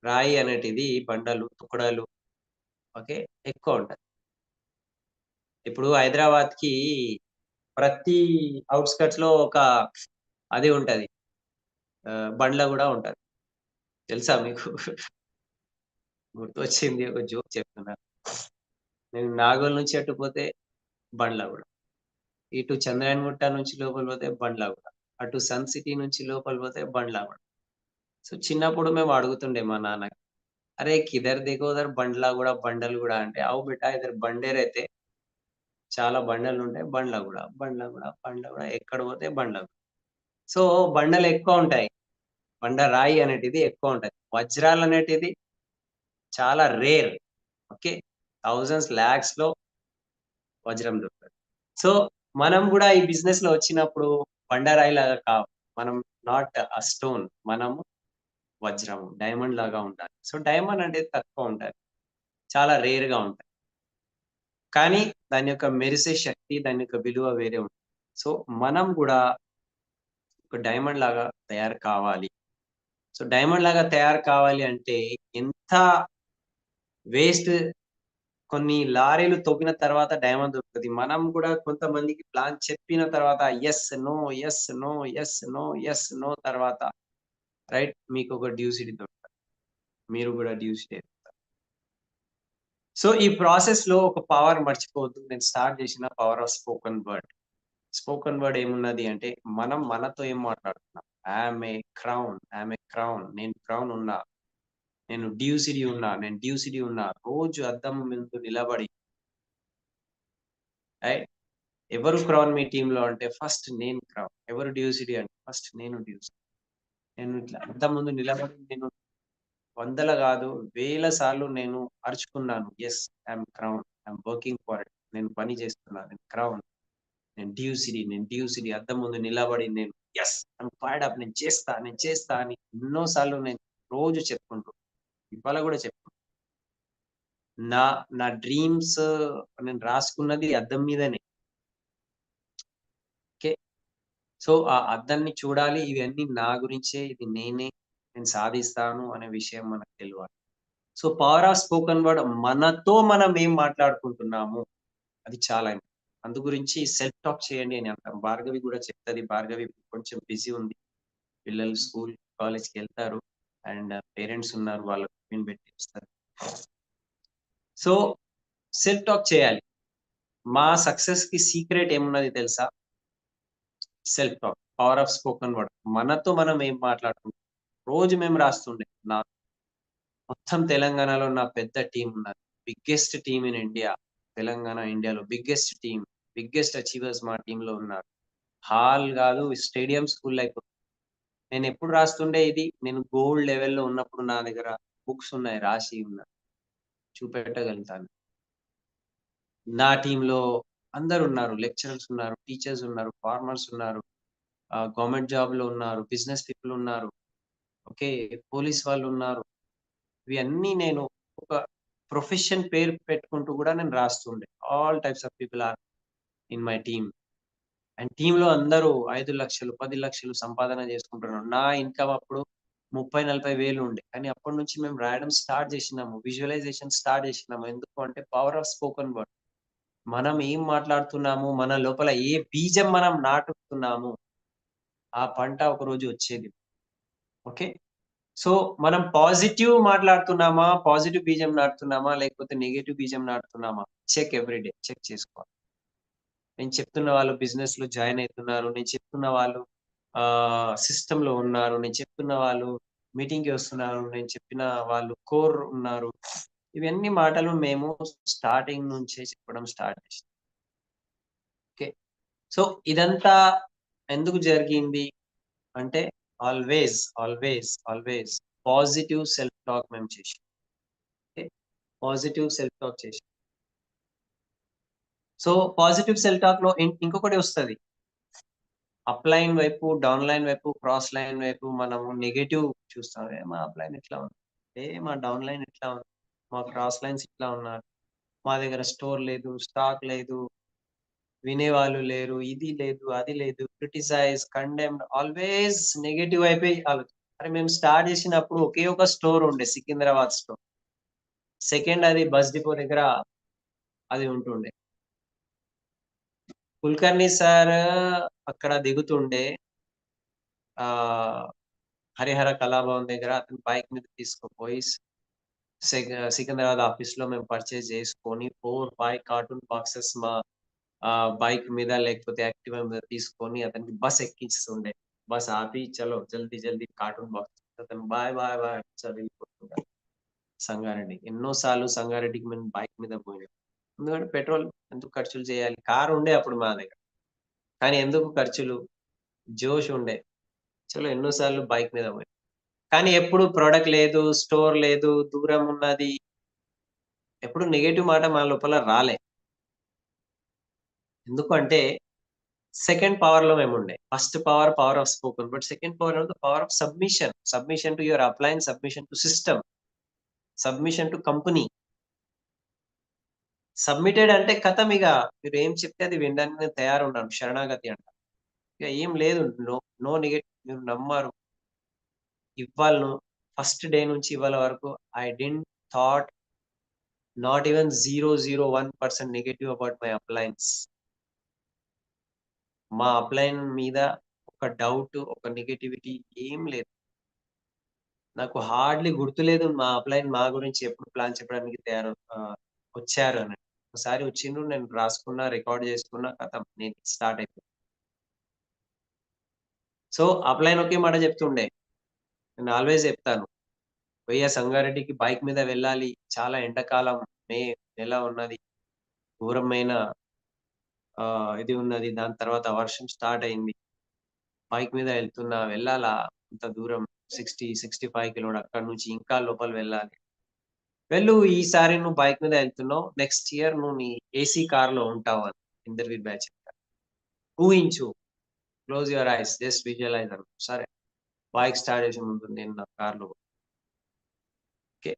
Speaker 1: రాయి అనేటిది బండలు, తుక్కడలు ఓకే. ఎక్కువ ఉంటది. ఇప్పుడు హైదరాబాద్‌కి ప్రతి ఔట్‌స్కట్స్‌లో ఒక అది ఉంటది. బండ్ల గూడా ఉంటది. తెలుసా మీకు? గుర్తొచ్చింది ఒక జోక్ చెప్తున్నా. నేను నాగోల్ నుంచి అటు పోతే బండ్లగూడ. ఇటు చంద్రాయణగుట్ట నుంచి లోపలి పోతే బండ్లగూడ. అటు సన్ సిటీ నుంచి లోపలి పోతే బండ్లగూడ. సో, చిన్నప్పుడు మేము అడుగుతుండే మా నాన్నకి. అరే కిధర్ देखो उधर బండ్లా గూడా, బండలు గూడా అంటే, అవు బేటా ఇధర్ బండే रहते చాలా బండలుంటాయి. బండ్ల గూడా ఎక్కడ పోతే బండ్ల సో, బండలెక్కువుంటాయి. బండరాయి అనేటిది ఎక్కువుంటది. వజ్రాలనేటిది చాలా రేర్. ఓకే. థౌసండ్స్, లాక్స్‌లో వజ్రం దొరుకుతది. సో, మనం గూడా ఈ బిజినెస్‌లో వచ్చినప్పుడు బండరాయిలాగా కాము. మనం నాట్ అ స్టోన్. మనము వజ్రం, డైమండ్ లాగా ఉండాలి. సో, డైమండ్ అనేది తక్కువ ఉంటది. చాలా రేర్‌గా ఉంటది. కానీ దాని యొక్క మెరిసే శక్తి, దాని యొక్క విలువ వేరే ఉంటుంది. సో, మనం గూడా ఒక డైమండ్ లాగా తయారు కావాలి. సో, డైమండ్ లాగా తయారు కావాలి అంటే ఎంత వేస్ట్ కొన్ని లారీలు తవ్విన తర్వాత డైమండ్ దొరుకుతది. మనం గూడా కొంతమందికి ప్లాన్ చెప్పిన తర్వాత yes, no, yes, no, yes, no, yes, no తర్వాత రైట్ మీకొక డ్యూసిటీ దొరుకుతది. మీరు గూడా డ్యూసిటీ. సో, ఈ ప్రాసెస్‌లో ఒక పవర్ మర్చిపోవద్దు. నేను స్టార్ట్ చేసిన power of spoken word. Spoken word ఏమున్నది అంటే, మనం మనతో ఏం మాట్లాడుతున్నాం. I'm a crown. నేను క్రౌన్ ఉన్నా. నేను డ్యూసిటీ ఉన్నా. రోజు అద్దం ముందు నిలబడి రైట్. ఎవరు క్రౌన్ మీ టీమ్‌లో అంటే ఫస్ట్ నేను క్రౌన్. ఎవరు డ్యూసిటీ అంటే ఫస్ట్ నేను డ్యూసిటీ. నేను ఇట్లా అద్దం ముందు నిలబడి నేను వందల గాదు, వేల సార్లు నేను అరుచుకున్నాను. Yes, I'm working for it. నేను పని చేస్తున్నా. నేను క్రౌన్. నేను డ్యూసిటీ అద్దం ముందు నిలబడి నేను యెస్, ఐయామ్ ఫైర్డ్ అప్. నేను చేస్తా అని ఎన్నో సార్లు నేను రోజు చెప్పుకుంటూ ఇవాళ గూడా నా నా డ్రీమ్స్ నేను రాసుకున్నది అద్దం మీదనే. ఓకే. సో, ఆ అద్దాన్ని చూడాలి. ఇవన్నీ నా గురించే. ఇది నేను సాధిస్తాను అనే విషయం మనకు తెలవాలి. So, power of spoken word మనతో మనం ఏం మాట్లాడుకుంటున్నాము అది చాలా ఇంపార్టెంట్. అందు గురించి సెల్ఫ్ టాక్ చేయండి అని అంటాం. భార్గవి గూడా చెప్తది. భార్గవి కొంచెం బిజీ ఉంది. పిల్లలు స్కూల్, కాలేజ్‌కెళ్తారు. అండ్ పేరెంట్స్ ఉన్నారు. వాళ్ళకి టిఫిన్ పెట్టి వస్తారు. సో, సెల్ఫ్ టాక్ చేయాలి. మా సక్సెస్‌కి సీక్రెట్ ఏమున్నది తెలుసా? Self talk. Power of spoken word. మనతో మనం ఏం మాట్లాడుకుంటున్నాం. రోజు మేము రాస్తుండే. మొత్తం తెలంగాణలో నా పెద్ద టీమ్ ఉన్నది. Biggest team in India. Telangana, ఇండియాలో బిగ్గెస్ట్ టీమ్. బిగ్గెస్ట్ అచీవర్స్ మా టీమ్‌లో ఉన్నారు. హాల్ గాదు, స్టేడియమ్స్ ఫుల్ అయిపోతుంది. నేనెప్పుడు రాస్తుండే ఇది, నేను గోల్డ్ లెవెల్‌లో ఉన్నప్పుడు నా దగ్గర బుక్స్ ఉన్నాయి. రాసి ఉన్నాయి. చూపెట్టగలుగుతాను. నా టీమ్‌లో అందరున్నారు. లెక్చరర్స్ ఉన్నారు, టీచర్స్ ఉన్నారు, ఫార్మర్స్ ఉన్నారు, గవర్నమెంట్ జాబ్‌లో ఉన్నారు, బిజినెస్ పీపుల్ ఉన్నారు. ఓకే. పోలీస్ వాళ్ళున్నారు. ఇవన్నీ నేను ఒక ప్రొఫెషన్ పేరు పెట్టుకుంటూ గూడా నేను రాస్తుండే. All types of people are in my team. And టీమ్‌లో అందరూ 5,00,000, 10,00,000 సంపాదన చేసుకుంటున్నారు. నా ఇన్‌కమ్ అప్పుడు 30, 40 వేలు ఉండే. కానీ అప్పటి నుంచి మేము రాయడం స్టార్ట్ జేసినాము. విజువలైజేషన్ స్టార్ట్ జేసినాము. ఎందుకు అంటే పవర్ ఆఫ్ స్పోకెన్ వర్డ్. మనం ఏం మాట్లాడుతున్నాము, మన లోపల ఏ బీజం మనం నాటుతున్నాము, ఆ పంట ఒకరోజు వచ్చేది. ఓకే. సో, మనం పాజిటివ్ మాట్లాడుతున్నామా? పాజిటివ్ బీజం నాటుతున్నామా? లేకపోతే నెగెటివ్ బీజం నాటుతున్నామా? Check every day. చెక్ చేసుకోవాలి. నేను చెప్తున్న వాళ్ళు బిజినెస్‌లో జాయిన్ అయితున్నారు. నేను చెప్తున్న వాళ్ళు సిస్టమ్‌లో ఉన్నారు. నేను చెప్తున్న వాళ్ళు మీటింగ్‌కి వస్తున్నారు. నేను చెప్పిన వాళ్ళు కోర్ ఉన్నారు. ఇవన్నీ మాటలు మేము స్టార్టింగ్ నుంచే చెప్పడం స్టార్ట్ చేసాం. ఓకే. సో, ఇదంతా ఎందుకు జరిగింది అంటే ఆల్వేస్ పాజిటివ్ సెల్ఫ్ టాక్ మేము చేసాం. ఓకే. పాజిటివ్ సెల్ఫ్ టాక్ చేసాం. సో, పాజిటివ్ సెల్ఫ్ టాక్‌లో ఇంకొకటి వస్తది. అప్‌లైన్ వైపు, డౌన్‌లైన్ వైపు, క్రాస్ లైన్ వైపు మనము నెగెటివ్ చూస్తాం. మా అప్‌లైన్ ఇట్లా ఉంది. మా డౌన్‌లైన్ ఇట్లా ఉంది. మా క్రాస్ లైన్స్ ఇట్లా ఉన్నారు. మా దగ్గర స్టోర్ లేదు, స్టాక్ లేదు, వినేవాళ్ళు లేరు, ఇది లేదు, అది లేదు, క్రిటిసైజ్, కండెమ్డ్ ఆల్వేస్ నెగెటివ్ వైపే అరే మేము స్టార్ట్ చేసినప్పుడు ఒకే ఒక స్టోర్ ఉండే సికింద్రాబాద్ స్టోర్. సెకండ్ అది బస్ డిపో దగ్గర అది ఉంటుండే. కుల్కర్ణి సార్ అక్కడ దిగుతుండే. ఆహ్, హరిహర కళాభవన్ దగ్గర అతని బైక్ మీద తీసుకుపోయి సికింద్రాబాద్ ఆఫీస్‌లో మేము పర్చేజ్ చేసుకొని 4, 5 కార్టూన్ బాక్సెస్ మా బైక్ మీద లేకపోతే యాక్టివా మీద తీసుకొని అతనికి బస్ ఎక్కిస్తుండే. బస్ ఆపి చలో జల్దీ జల్దీ కార్టూన్ బాక్స్ అతను బాయ్, బాయ్, బాయ్ చదివిపోతుండే. సంగారెడ్డి. ఎన్నో సార్లు సంగారెడ్డికి మేము బైక్ మీద పోయినాం. ఎందుకంటే పెట్రోల్ ఎందుకు ఖర్చులు చేయాలి? కారు ఉండే అప్పుడు మా దగ్గర. కానీ ఎందుకు ఖర్చులు? జోష్ ఉండే. చలో ఎన్నో సార్లు బైక్ మీద పోయినాం. కానీ ఎప్పుడు ప్రొడక్ట్ లేదు, స్టోర్ లేదు, దూరం ఉన్నది. ఎప్పుడు నెగెటివ్ మాట మా లోపల రాలే. ఎందుకు అంటే సెకండ్ పవర్‌లో మేముండే. First power, power of spoken. But second power the power of submission. Submission to your uplines, submission to system, submission to company. Submitted అంటే ఖతం ఇగ. మీరేం చెప్తే అది వినడానికి నేను తయారున్నాను. శరణాగతి అంట. ఇగ ఏం లేదు. నో నో మీరు నమ్మరు. ఇవ్వాళను ఫస్ట్ డే నుంచి ఇవాళ వరకు I didn't thought not even 0.01% negative about my uplines. మా అప్లయన్ మీద ఒక డౌట్, ఒక నెగటివిటీ ఏం లేదు. నాకు హార్డ్‌లీ గుర్తులేదు మా అప్లయన్ మా గురించి ఎప్పుడు ప్లాన్ చెప్పడానికి వచ్చారు అని. ఒకసారి వచ్చిండ్రు. నేను రాసుకున్నా, రికార్డ్ చేసుకున్నా. ఖతం నేను స్టార్ట్ అయిపోయింది. సో, అప్లయన్ ఒకే మాట చెప్తుండే. నేను ఆల్‌వేస్ చెప్తాను. "భయ్యా సంగారెడ్డికి బైక్ మీద వెళ్ళాలి. చాలా ఎండాకాలం మే నెల ఉన్నది. ఘోరమైన ఇది ఉన్నది. దాని తర్వాత వర్షం స్టార్ట్ అయింది. బైక్ మీద వెళ్తున్నా. వెళ్ళాలా అంత దూరం 60, 65 అక్కడి నుంచి ఇంకా లోపల వెళ్ళాలి. వెళ్ళు ఈసారి నువ్వు బైక్ మీద వెళ్తున్నావు. నెక్స్ట్ ఇయర్ నువ్వు నీ ఏసీ కార్‌లో ఉంటావు" అని ఇంటర్వ్యూ బ్యాచ్ చెప్పారు. ఊహించు. Close your eyes. Just visualise అన్నా. సరే. బైక్ స్టార్ట్ చేసే ముందు నేను నా కార్‌లో ఓకే.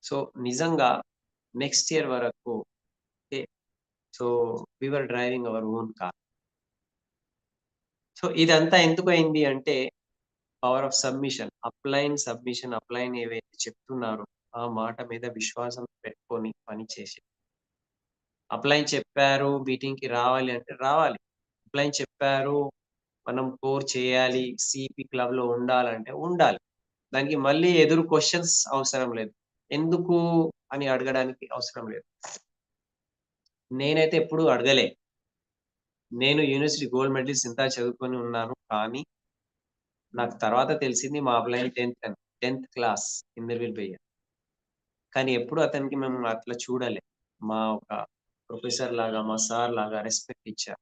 Speaker 1: సో, నిజంగా నెక్స్ట్ ఇయర్ వరకు okay. So, we were driving our own car. So, ఇదంతా ఎందుకయింది అంటే పవర్ ఆఫ్ సబ్మిషన్. అప్లైన్ ఏవైతే చెప్తున్నారో ఆ మాట మీద విశ్వాసం పెట్టుకొని పని చేసి అప్లైన్ చెప్పారు మీటింగ్‌కి రావాలి అంటే రావాలి. అప్లైన్ చెప్పారు మనం కోర్ చేయాలి, సీపీ క్లబ్‌లో ఉండాలంటే ఉండాలి. దానికి మళ్ళీ ఎదురు క్వెషన్స్ అవసరం లేదు. ఎందుకు అని అడగడానికి అవసరం లేదు. నేనైతే ఎప్పుడు అడగలే. నేను యూనివర్సిటీ గోల్డ్ మెడలిస్ట్ ఇంత చదువుకొని ఉన్నాను. కానీ నాకు తర్వాత తెలిసింది మా అప్లైన్ 10థ్ క్లాస్ ఇంటర్వ్యూ‌కి పోయారు. కానీ ఎప్పుడు అతనికి మేము అట్లా చూడలే. మా ఒక ప్రొఫెసర్ లాగా, మా సార్ లాగా రెస్పెక్ట్ ఇచ్చారు.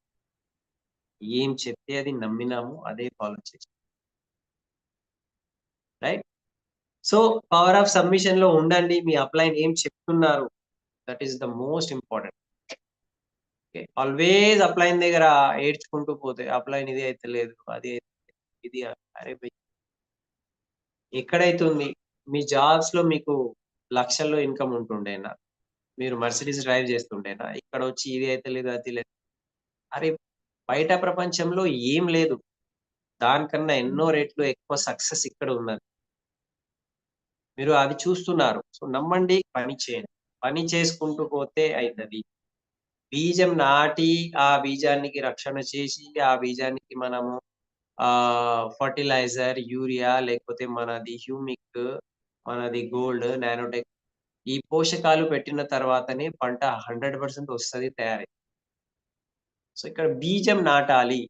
Speaker 1: ఏం చెప్తే అది నమ్మినాము. అదే ఫాలో చేసాం. రైట్? సో, పవర్ ఆఫ్ సబ్మిషన్‌లో ఉండండి. మీ అప్లైన్ ఏం చెప్తున్నారు. That is the most important. Okay. Always upline దగ్గర ఏడ్చుకుంటూ పోతే అప్లైన్ ఇది అయితలేదు. అది ఇది అరే భయ్! ఎక్కడైతుంది? మీ జాబ్స్‌లో మీకు లక్షల్లో ఇన్‌కమ్ ఉంటుండేనా? మీరు మర్సిడీస్ డ్రైవ్ చేస్తుండేనా? ఇక్కడొచ్చి ఇది అయితలేదు, అది లేదు. అరే! బయట ప్రపంచంలో ఏం లేదు. దానికన్నా ఎన్నో రెట్లు ఎక్కువ సక్సెస్ ఇక్కడ ఉన్నది. మీరు అది చూస్తున్నారు. సో, నమ్మండి, పని చేయండి. పని చేసుకుంటూ పోతే అయితది. బీజం నాటి, ఆ బీజానికి రక్షణ చేసి, ఆ బీజానికి మనము ఫర్టిలైజర్, యూరియా లేకపోతే మనది హ్యూమిక్, మనది గోల్డ్, నానోటెక్ ఈ పోషకాలు పెట్టిన తర్వాతనే పంట 100% వస్తది తయారై. సో, ఇక్కడ బీజం నాటాలి.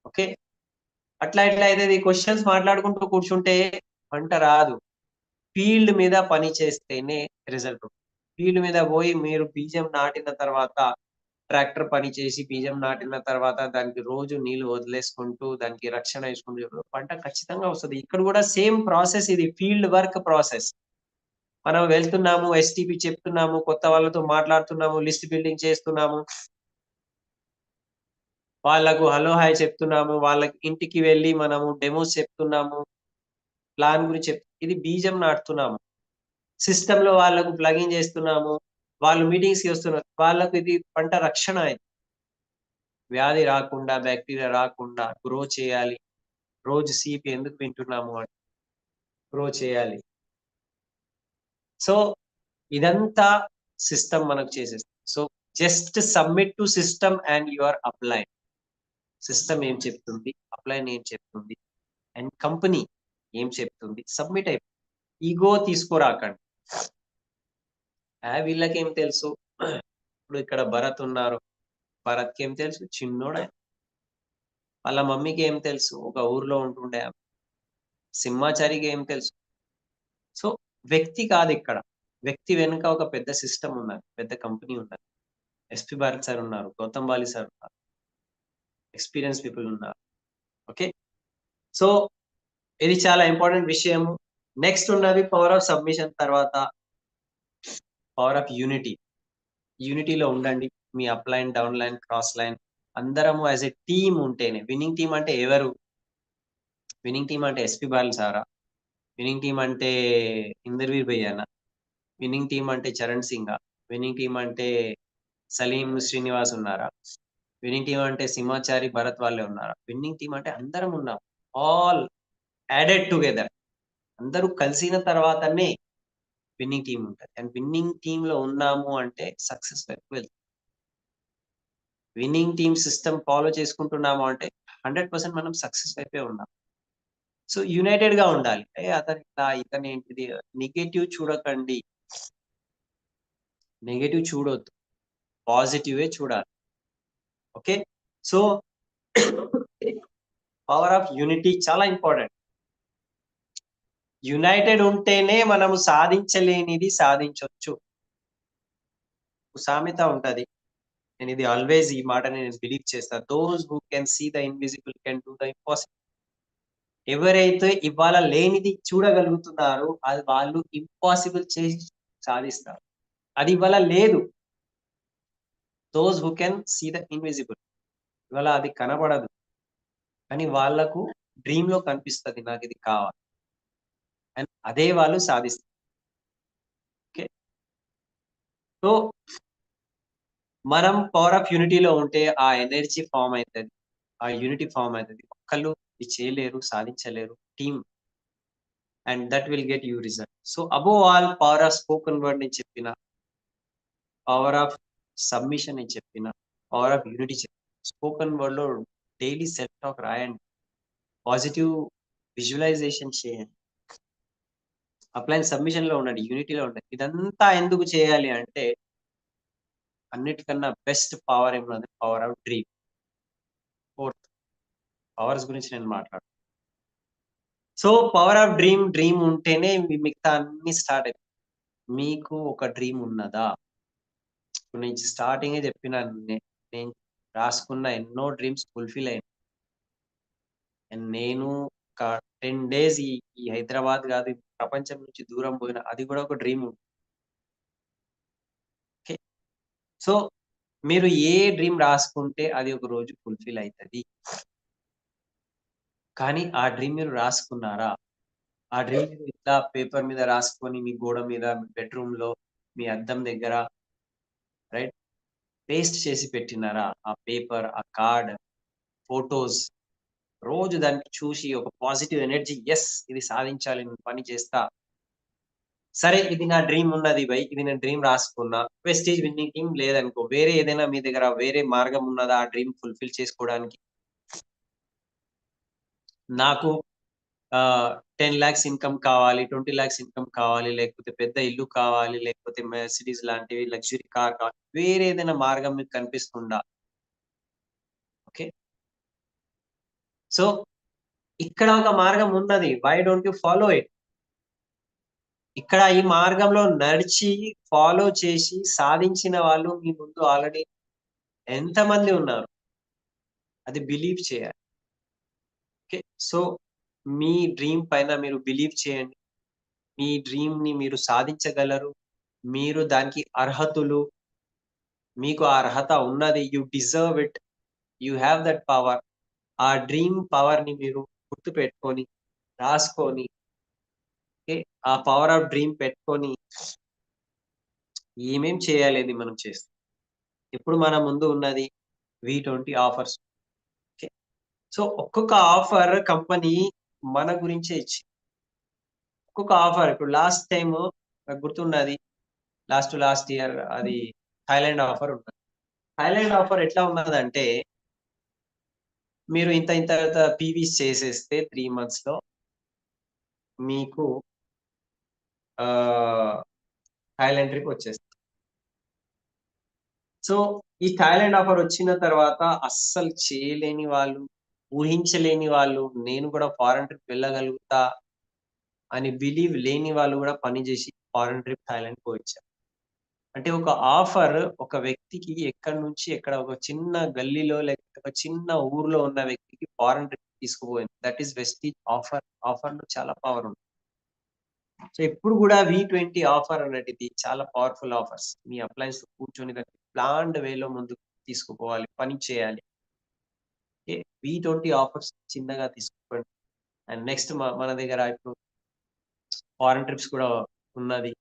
Speaker 1: ఓకే. అట్లా ఎట్లా అయితది? క్వెషన్స్ మాట్లాడుకుంటూ కూర్చుంటే పంట రాదు. ఫీల్డ్ మీద పని చేస్తేనే రిజల్ట్ ఉంటుంది. ఫీల్డ్ మీద పోయి మీరు బీజం నాటిన తర్వాత ట్రాక్టర్ పని చేసి బీజం నాటిన తర్వాత దానికి రోజు నీళ్లు వదిలేసుకుంటూ, దానికి రక్షణ ఇచ్చుకుంటూ పంట ఖచ్చితంగా వస్తది. ఇక్కడ కూడా సేమ్ ప్రాసెస్ ఇది ఫీల్డ్ వర్క్ ప్రాసెస్. మనం వెళ్తున్నాము, ఎస్‌టిపి చెప్తున్నాము, కొత్త వాళ్ళతో మాట్లాడుతున్నాము, లిస్ట్ బిల్డింగ్ చేస్తున్నాము. వాళ్ళకు హలో, హాయ్ చెప్తున్నాము. వాళ్ళకి ఇంటికి వెళ్లి మనము డెమోస్ చెప్తున్నాము. ప్లాన్ గురించి ఇది బీజం నాటుతున్నాము. సిస్టమ్‌లో వాళ్ళకు ప్లగిన్ చేస్తున్నాము. వాళ్ళు మీటింగ్స్‌కి వస్తున్నారు. వాళ్ళకు ఇది పంట రక్షణ ఇది. వ్యాధి రాకుండా, బాక్టీరియా రాకుండా గ్రో చేయాలి. రోజు సీపీ ఎందుకు వింటున్నాము అంటే గ్రో చేయాలి. సో, ఇదంతా సిస్టమ్ మనకు చేసేస్తుంది. So, just submit to system and you are upline. System ఏం చెప్తుంది? అప్లైన్ ఏం చెప్తుంది? అండ్ కంపెనీ ఏం చెప్తుంది? సబ్మిట్ అయిపోయింది. ఇగో తీసుకురాకండి. వీళ్ళకేం తెలుసు? ఇప్పుడు ఇక్కడ భరత్ ఉన్నారు. భరత్‌కేం తెలుసు? చిన్నోడే. వాళ్ళ మమ్మీకి ఏం తెలుసు? ఒక ఊర్లో ఉంటుండే ఆమె. సింహాచారికి ఏం తెలుసు? సో, వ్యక్తి కాదు ఇక్కడ. వ్యక్తి వెనుక ఒక పెద్ద సిస్టమ్ ఉన్నది. పెద్ద కంపెనీ ఉన్నది. ఎస్‌పి భారతి సార్ ఉన్నారు. గౌతమ్ బాలి సార్ ఉన్నారు. ఎక్స్‌పీరియన్స్ పీపుల్ ఉన్నారు. ఓకే. సో, ఇది చాలా ఇంపార్టెంట్ విషయము. నెక్స్ట్ ఉన్నది పవర్ ఆఫ్ సబ్మిషన్ తర్వాత పవర్ ఆఫ్ యూనిటీ. యూనిటీలో ఉండండి. Me up line, down line, cross line అందరము యాస్ ఎ టీమ్ ఉంటేనే విన్నింగ్ టీమ్ అంటే ఎవరు? విన్నింగ్ టీమ్ అంటే ఎస్‌పి బాలు సారా? విన్నింగ్ టీమ్ అంటే ఇందర్‌వీర్ భయ్యానా? విన్నింగ్ టీమ్ అంటే చరణ్ సింగా? విన్నింగ్ టీమ్ అంటే సలీం శ్రీనివాస్ ఉన్నారా? విన్నింగ్ టీమ్ అంటే సింహాచారి, భరత్ వాళ్ళే ఉన్నారా? విన్నింగ్ టీమ్ అంటే అందరం ఉన్నాం. All added together. అందరూ కలిసిన తర్వాతనే విన్నింగ్ టీమ్ ఉంటది. అండ్ విన్నింగ్ టీమ్‌లో ఉన్నాము అంటే సక్సెస్ వైపు వెళ్తాం. విన్నింగ్ టీమ్ సిస్టమ్ ఫాలో చేసుకుంటున్నాము అంటే 100% మనం సక్సెస్ వైపే ఉన్నాం. సో, యునైటెడ్‌గా ఉండాలి. అతనిట్లా, ఇతనేంటిది నెగెటివ్ చూడకండి. నెగెటివ్ చూడొద్దు. పాజిటివే చూడాలి. Okay. So, power of unity చాలా ఇంపార్టెంట్. యునైటెడ్ ఉంటేనే మనము సాధించలేనిది సాధించొచ్చు. సామెత ఉంటది. నేనిది ఆల్‌వేస్ ఈ మాటని నేను బిలీవ్ చేస్తా. Those who can see the invisible can do the impossible. ఎవరైతే ఇవాళ లేనిది చూడగలుగుతున్నారో అది వాళ్ళు ఇంపాసిబుల్ చేసి సాధిస్తారు. అది ఇవాళ లేదు. Those who can see the invisible. ఇవాళ అది కనబడదు. కానీ వాళ్ళకు డ్రీమ్‌లో కనిపిస్తది నాకిది కావాలి. అండ్ అదే వాళ్ళు సాధిస్తారు. ఓకే. సో, మనం పవర్ ఆఫ్ యూనిటీలో ఉంటే ఆ ఎనర్జీ ఫార్మ్ అయితది. ఆ యూనిటీ ఫార్మ్ అయితది. ఒక్కళ్ళు ఇది చేయలేరు, సాధించలేరు. Team and that will get you result. So, above all power of spoken word నేను చెప్పిన, పవర్ ఆఫ్ సబ్మిషన్ నేను చెప్పిన, పవర్ ఆఫ్ యూనిటీ చెప్పిన. స్పోకెన్ వర్డ్‌లో డైలీ సెల్ఫ్ టాక్ రాయండి. పాజిటివ్ విజువలైజేషన్ చేయండి. అప్లైన్ సబ్మిషన్‌లో ఉండండి. యూనిటీలో ఉండండి. ఇదంతా ఎందుకు చేయాలి అంటే అన్నిటికన్నా బెస్ట్ పవర్ ఏమున్నది? Power of dream. Fourth powers గురించి నేను మాట్లాడను. So, power of dream, dream ఉంటేనే మిగతా అన్నీ స్టార్ట్ అయితాయి. మీకు ఒక డ్రీమ్ ఉన్నదా? ఇప్పుడు నేను స్టార్టింగే చెప్పినాను. నేను రాసుకున్న ఎన్నో డ్రీమ్స్ ఫుల్‌ఫిల్ అయినాయి. అండ్ నేను ఒక 10 డేస్ ఈ ఈ హైదరాబాద్ కాదు, ఈ ప్రపంచం నుంచి దూరం పోయిన అది కూడా ఒక డ్రీమ్. ఓకే. సో, మీరు ఏ డ్రీమ్ రాసుకుంటే అది ఒక రోజు ఫుల్‌ఫిల్ అయితది. కానీ ఆ డ్రీమ్ మీరు రాసుకున్నారా? ఆ డ్రీమ్ మీరు ఇట్లా పేపర్ మీద రాసుకొని మీ గోడ మీద, మీ బెడ్‌రూమ్‌లో, మీ అద్దం దగ్గర రైట్ పేస్ట్ చేసి పెట్టినారా? ఆ పేపర్, ఆ కార్డ్, ఫోటోస్ రోజు దాన్ని చూసి ఒక పాజిటివ్ ఎనర్జీ యెస్! ఇది సాధించాలి. నేను పని చేస్తా. సరే ఇది నా డ్రీమ్ ఉన్నది భయ్. ఇది నేను డ్రీమ్ రాసుకున్నా. ప్రెస్టీజ్ విన్నింగ్ టీమ్ లేదనుకో. వేరే ఏదైనా మీ దగ్గర వేరే మార్గం ఉన్నదా ఆ డ్రీమ్ ఫుల్‌ఫిల్ చేసుకోవడానికి? నాకు 10,00,000 ఇన్‌కమ్ కావాలి, 20,00,000 ఇన్‌కమ్ కావాలి, లేకపోతే పెద్ద ఇల్లు కావాలి, లేకపోతే మెర్సిడీస్ లాంటివి లగ్జరీ కార్ కావాలి. వేరే ఏదైనా మార్గం మీకు కనిపిస్తుందా? ఓకే. సో, ఇక్కడ ఒక మార్గం ఉన్నది. Why don't you follow it? ఇక్కడ ఈ మార్గంలో నడిచి, ఫాలో చేసి సాధించిన వాళ్ళు మీ ముందు ఆల్రెడీ ఎంతమంది ఉన్నారు? అది బిలీవ్ చేయాలి. ఓకే. సో, మీ డ్రీమ్ పైన మీరు బిలీవ్ చేయండి. మీ డ్రీమ్‌ని మీరు సాధించగలరు. మీరు దానికి అర్హతులు. మీకు ఆ అర్హత ఉన్నది. You deserve it. You have that power. ఆ డ్రీమ్ పవర్‌ని మీరు గుర్తుపెట్టుకొని, రాసుకొని, ఓకే. ఆ పవర్ ఆఫ్ డ్రీమ్ పెట్టుకొని ఏమేం చేయాలి మనం చేస్తాం. ఇప్పుడు మన ముందు ఉన్నది V20 ఆఫర్స్. ఓకే. సో, ఒక్కొక్క ఆఫర్ కంపెనీ మన గురించే ఇచ్చింది. ఒక్కొక్క ఆఫర్ ఇప్పుడు లాస్ట్ టైము నాకు గుర్తున్నది. లాస్ట్ ఇయర్ అది థాయిలాండ్ ఆఫర్ ఉన్నది. థాయిలాండ్ ఆఫర్ ఎట్లా ఉన్నదంటే, మీరు ఇంత ఇంత పీవీస్ చేసేస్తే 3 మంత్స్‌లో మీకు ఆహ్, థాయిలాండ్ ట్రిప్ వచ్చేస్తది. సో, ఈ థాయిలాండ్ ఆఫర్ వచ్చిన తర్వాత అస్సలు చేయలేని వాళ్ళు, ఊహించలేని వాళ్ళు, నేను కూడా ఫారెన్ ట్రిప్ వెళ్ళగలుగుతా అని బిలీవ్ లేని వాళ్ళు కూడా పని చేసి ఫారెన్ ట్రిప్ థాయిలాండ్ పోవచ్చారు. అంటే ఒక ఆఫర్ ఒక వ్యక్తికి ఎక్కడి నుంచి ఎక్కడ ఒక చిన్న గల్లీలో లేకపోతే ఒక చిన్న ఊర్లో ఉన్న వ్యక్తికి ఫారెన్ ట్రిప్ తీసుకుపోయింది. That is Vestige offer. ఆఫర్‌లో చాలా పవర్ ఉంది. సో ఎప్పుడు కూడా V20 ఆఫర్ అనేటిది చాలా పవర్‌ఫుల్ ఆఫర్స్. మీ అప్లయన్స్ కూర్చొని దాన్ని ప్లాన్డ్ వేలో ముందుకు తీసుకుపోవాలి. పని చేయాలి. ఓకే. V20 ఆఫర్స్ చిన్నగా తీసుకోండి. అండ్ నెక్స్ట్ మన దగ్గర ఇప్పుడు ఫారెన్ ట్రిప్స్ కూడా ఉన్నది.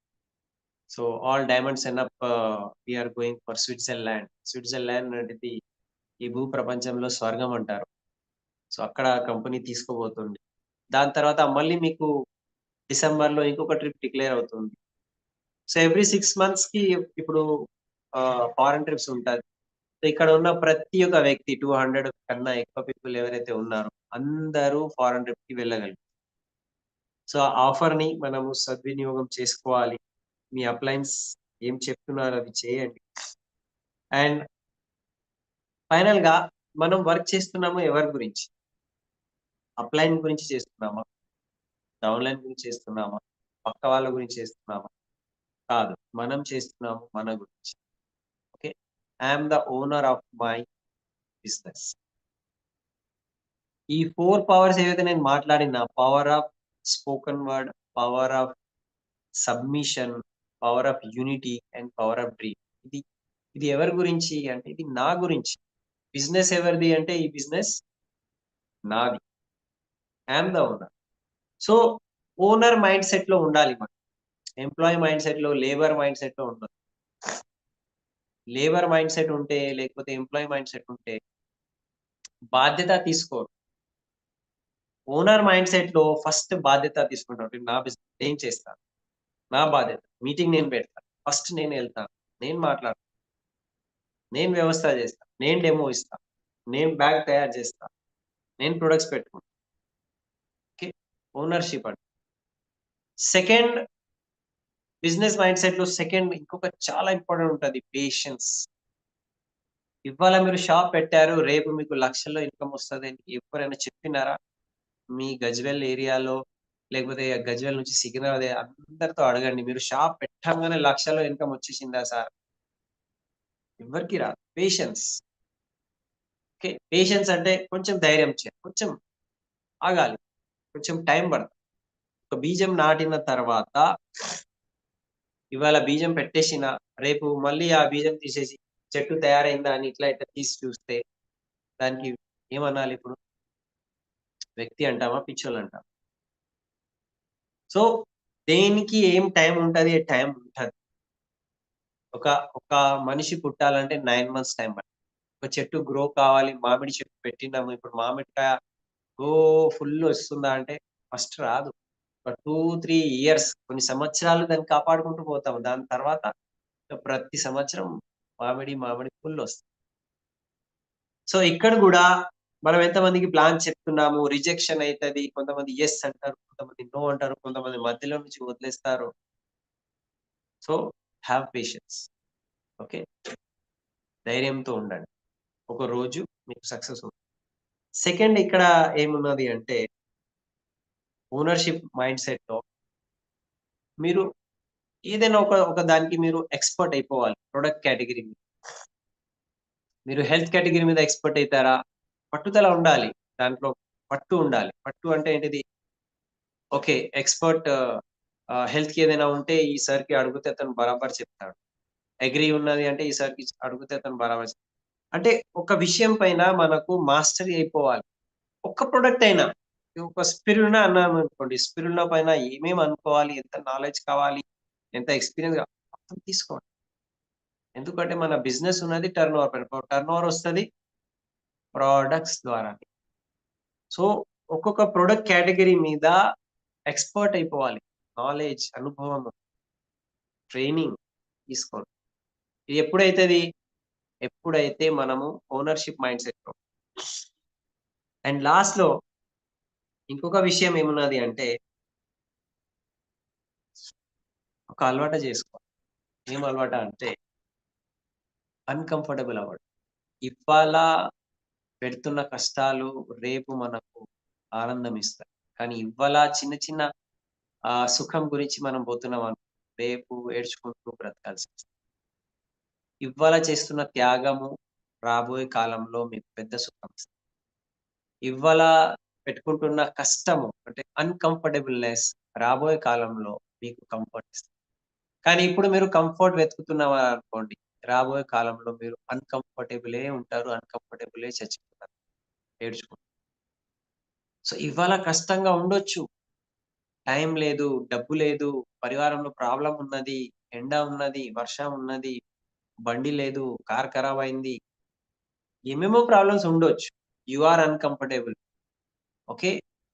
Speaker 1: So all diamonds end up we are going for Switzerland. Switzerland అనేది ఈ భూ ప్రపంచంలో స్వర్గం అంటారు. సో అక్కడ కంపెనీ తీసుకోబోతుంది. దాని తర్వాత మళ్ళీ మీకు డిసెంబర్‌లో ఇంకొక ట్రిప్ డిక్లేర్ అవుతుంది. సో ఎవ్రీ 6 మంత్స్‌కి ఇప్పుడు ఫారెన్ ట్రిప్స్ ఉంటది. సో ఇక్కడ ఉన్న ప్రతి ఒక్క వ్యక్తి 200 కన్నా ఎక్కువ పీపుల్ ఎవరైతే ఉన్నారో అందరూ ఫారెన్ ట్రిప్‌కి వెళ్ళగలరు. సో ఆ ఆఫర్‌ని మనము సద్వినియోగం చేసుకోవాలి. మీ అప్లయన్స్ ఏం చెప్తున్నారో అది చేయండి. అండ్ ఫైనల్‌గా మనం వర్క్ చేస్తున్నాము ఎవరి గురించి? అప్లైన్ గురించి చేస్తున్నామా? డౌన్‌లైన్ గురించి చేస్తున్నామా? పక్క వాళ్ళ గురించి చేస్తున్నామా? కాదు. మనం చేస్తున్నాము మన గురించి. Okay. I am the owner of my business. ఈ 4 పవర్స్ ఏవైతే నేను మాట్లాడినా power of spoken word, power of submission, power of unity and power of dream. ఇది ఇది ఎవరి గురించి అంటే ఇది నా గురించి. బిజినెస్ ఎవరిది అంటే ఈ బిజినెస్ నాది. I am the owner. So owner mind సెట్‌లో ఉండాలి మనం. ఎంప్లాయీ మైండ్ సెట్‌లో, లేబర్ మైండ్ సెట్‌లో ఉండొద్దు. లేబర్ మైండ్ సెట్ ఉంటే లేకపోతే ఎంప్లాయీ మైండ్ సెట్ ఉంటే బాధ్యత తీసుకోరు. ఓనర్ మైండ్ సెట్‌లో ఫస్ట్ బాధ్యత తీసుకుంటాడు. ఇది నా బిజినెస్. నేను చేస్తాను. నా బాధ్యత. మీటింగ్ నేను పెడతాను. ఫస్ట్ నేనెళ్తాను. నేను మాట్లాడతాను. నేను వ్యవస్థ చేస్తా. నేను డెమో ఇస్తా. నేను బ్యాగ్ తయారు చేస్తా. నేను ప్రొడక్ట్స్ పెట్టుకుంటా. ఓకే. ఓనర్‌షిప్ అండి. సెకండ్ బిజినెస్ మైండ్ సెట్‌లో సెకండ్ ఇంకొక చాలా ఇంపార్టెంట్ ఉంటది పేషెన్స్. ఇవాళ మీరు షాప్ పెట్టారు. రేపు మీకు లక్షల్లో ఇన్‌కమ్ వస్తదని ఎవ్వరైనా చెప్పినారా? మీ గజ్వెల్ ఏరియాలో లేకపోతే గజ్వెల్ నుంచి సికింద్రాబాద్ అందరితో అడగండి. మీరు షాప్ పెట్టంగానే లక్షల్లో ఇన్‌కమ్ వచ్చేసిందా సార్? ఎవ్వరికీ రాదు. పేషెన్స్. ఓకే. పేషెన్స్ అంటే కొంచెం ధైర్యం చేయాలి. కొంచెం ఆగాలి. కొంచెం టైం పడతది. ఒక బీజం నాటిన తర్వాత ఇవాళ బీజం పెట్టేసిన రేపు మళ్ళీ ఆ బీజం తీసేసి చెట్టు తయారైందా అని ఇట్లా ఇట్లా తీసి చూస్తే దానికి ఏమనాలి ఇప్పుడు? వ్యక్తి అంటామా? పిచ్చోలంటామా? సో దేనికి ఏం టైం ఉంటది. టైం ఉంటది. ఒక ఒక మనిషి పుట్టాలంటే 9 మంత్స్ టైం పడుతుంది. ఒక చెట్టు గ్రో కావాలి. మామిడి చెట్టు పెట్టినాము. ఇప్పుడు మామిడికాయ ఫుల్ వస్తుందా అంటే ఫస్ట్ రాదు. ఒక 2, 3 ఇయర్స్ కొన్ని సంవత్సరాలు దాన్ని కాపాడుకుంటూ పోతాం. దాని తర్వాత ప్రతి సంవత్సరం మామిడి ఫుల్ వస్తుంది. సో ఇక్కడ గూడా మనం ఎంతమందికి ప్లాన్ చెప్తున్నాము. రిజెక్షన్ అయితది. కొంతమంది యెస్ అంటారు. కొంతమంది నో అంటారు. కొంతమంది మధ్యలో నుంచి వదిలేస్తారు. So have patience. ఓకే. ధైర్యంతో ఉండండి. ఒక రోజు మీకు సక్సెస్ ఉంటుంది. సెకండ్ ఇక్కడ ఏమున్నది అంటే ఓనర్‌షిప్ మైండ్ సెట్‌లో మీరు ఏదైనా ఒక దానికి మీరు ఎక్స్‌పర్ట్ అయిపోవాలి. ప్రొడక్ట్ కేటగరీ మీద. మీరు హెల్త్ కేటగరీ మీద ఎక్స్‌పర్ట్ అయితారా? పట్టుదల ఉండాలి. దాంట్లో పట్టు ఉండాలి. పట్టు అంటే ఏంటిది? ఓకే. ఎక్స్‌పర్ట్ హెల్త్‌కి ఏదైనా ఉంటే ఈ సార్‌కి అడిగితే అతను బరాబర్ చెప్తాడు. అగ్రీ ఉన్నది అంటే ఈ సార్‌కి అడిగితే అతను బరాబర్ అంటే ఒక విషయం పైన మనకు మాస్టరీ అయిపోవాలి. ఒక్క ప్రొడక్ట్ అయినా. ఒక స్పిరులినా అన్నామనుకోండి. స్పిరులినా పైన ఏమేమి అనుకోవాలి? ఎంత నాలెడ్జ్ కావాలి? ఎంత ఎక్స్‌పీరియన్స్ మొత్తం తీసుకోండి. ఎందుకంటే మన బిజినెస్ ఉన్నది టర్నోవర్ పైన. టర్నోవర్ వస్తది ప్రొడక్ట్స్ ద్వారానే. సో ఒక్కొక్క ప్రొడక్ట్ కేటగరీ మీద ఎక్స్‌పర్ట్ అయిపోవాలి. నాలెడ్జ్, అనుభవము, ట్రైనింగ్ తీసుకోండి. ఇది ఎప్పుడైతది? ఎప్పుడైతే మనము ఓనర్‌షిప్ మైండ్ సెట్‌లో అండ్ లాస్ట్‌లో ఇంకొక విషయం ఏమున్నది అంటే ఒక అలవాట చేసుకోవాలి. ఏం అలవాట అంటే అన్‌కంఫర్టబుల్ అవ్వడం. ఇవాళ పెడుతున్న కష్టాలు రేపు మనకు ఆనందం ఇస్తాయి. కానీ ఇవాళ చిన్న చిన్న ఆ సుఖం గురించి మనం పోతున్నామనుకో, రేపు ఏడ్చుకుంటూ బ్రతకాల్సొస్తది. ఇవ్వాళ చేస్తున్న త్యాగము రాబోయే కాలంలో మీకు పెద్ద సుఖమిస్తది. ఇవ్వాళ పెట్టుకుంటున్న కష్టము అంటే అన్‌కంఫర్టబుల్‌నెస్ రాబోయే కాలంలో మీకు కంఫర్ట్ ఇస్తది. కానీ ఇప్పుడు మీరు కంఫర్ట్ వెతుకుతున్నారనుకోండి, రాబోయే కాలంలో మీరు అన్‌కంఫర్టబులే ఉంటారు. అన్‌కంఫర్టబులే చచ్చిపోతారు ఏడ్చుకుంటూ. సో, ఇవాళ కష్టంగా ఉండొచ్చు. టైం లేదు, డబ్బు లేదు, పరివారంలో ప్రాబ్లమ్ ఉన్నది, ఎండ ఉన్నది, వర్షం ఉన్నది, బండి లేదు, కార్ ఖరాబయింది. ఏమేమో ప్రాబ్లమ్స్ ఉండొచ్చు. You are uncomfortable. Okay.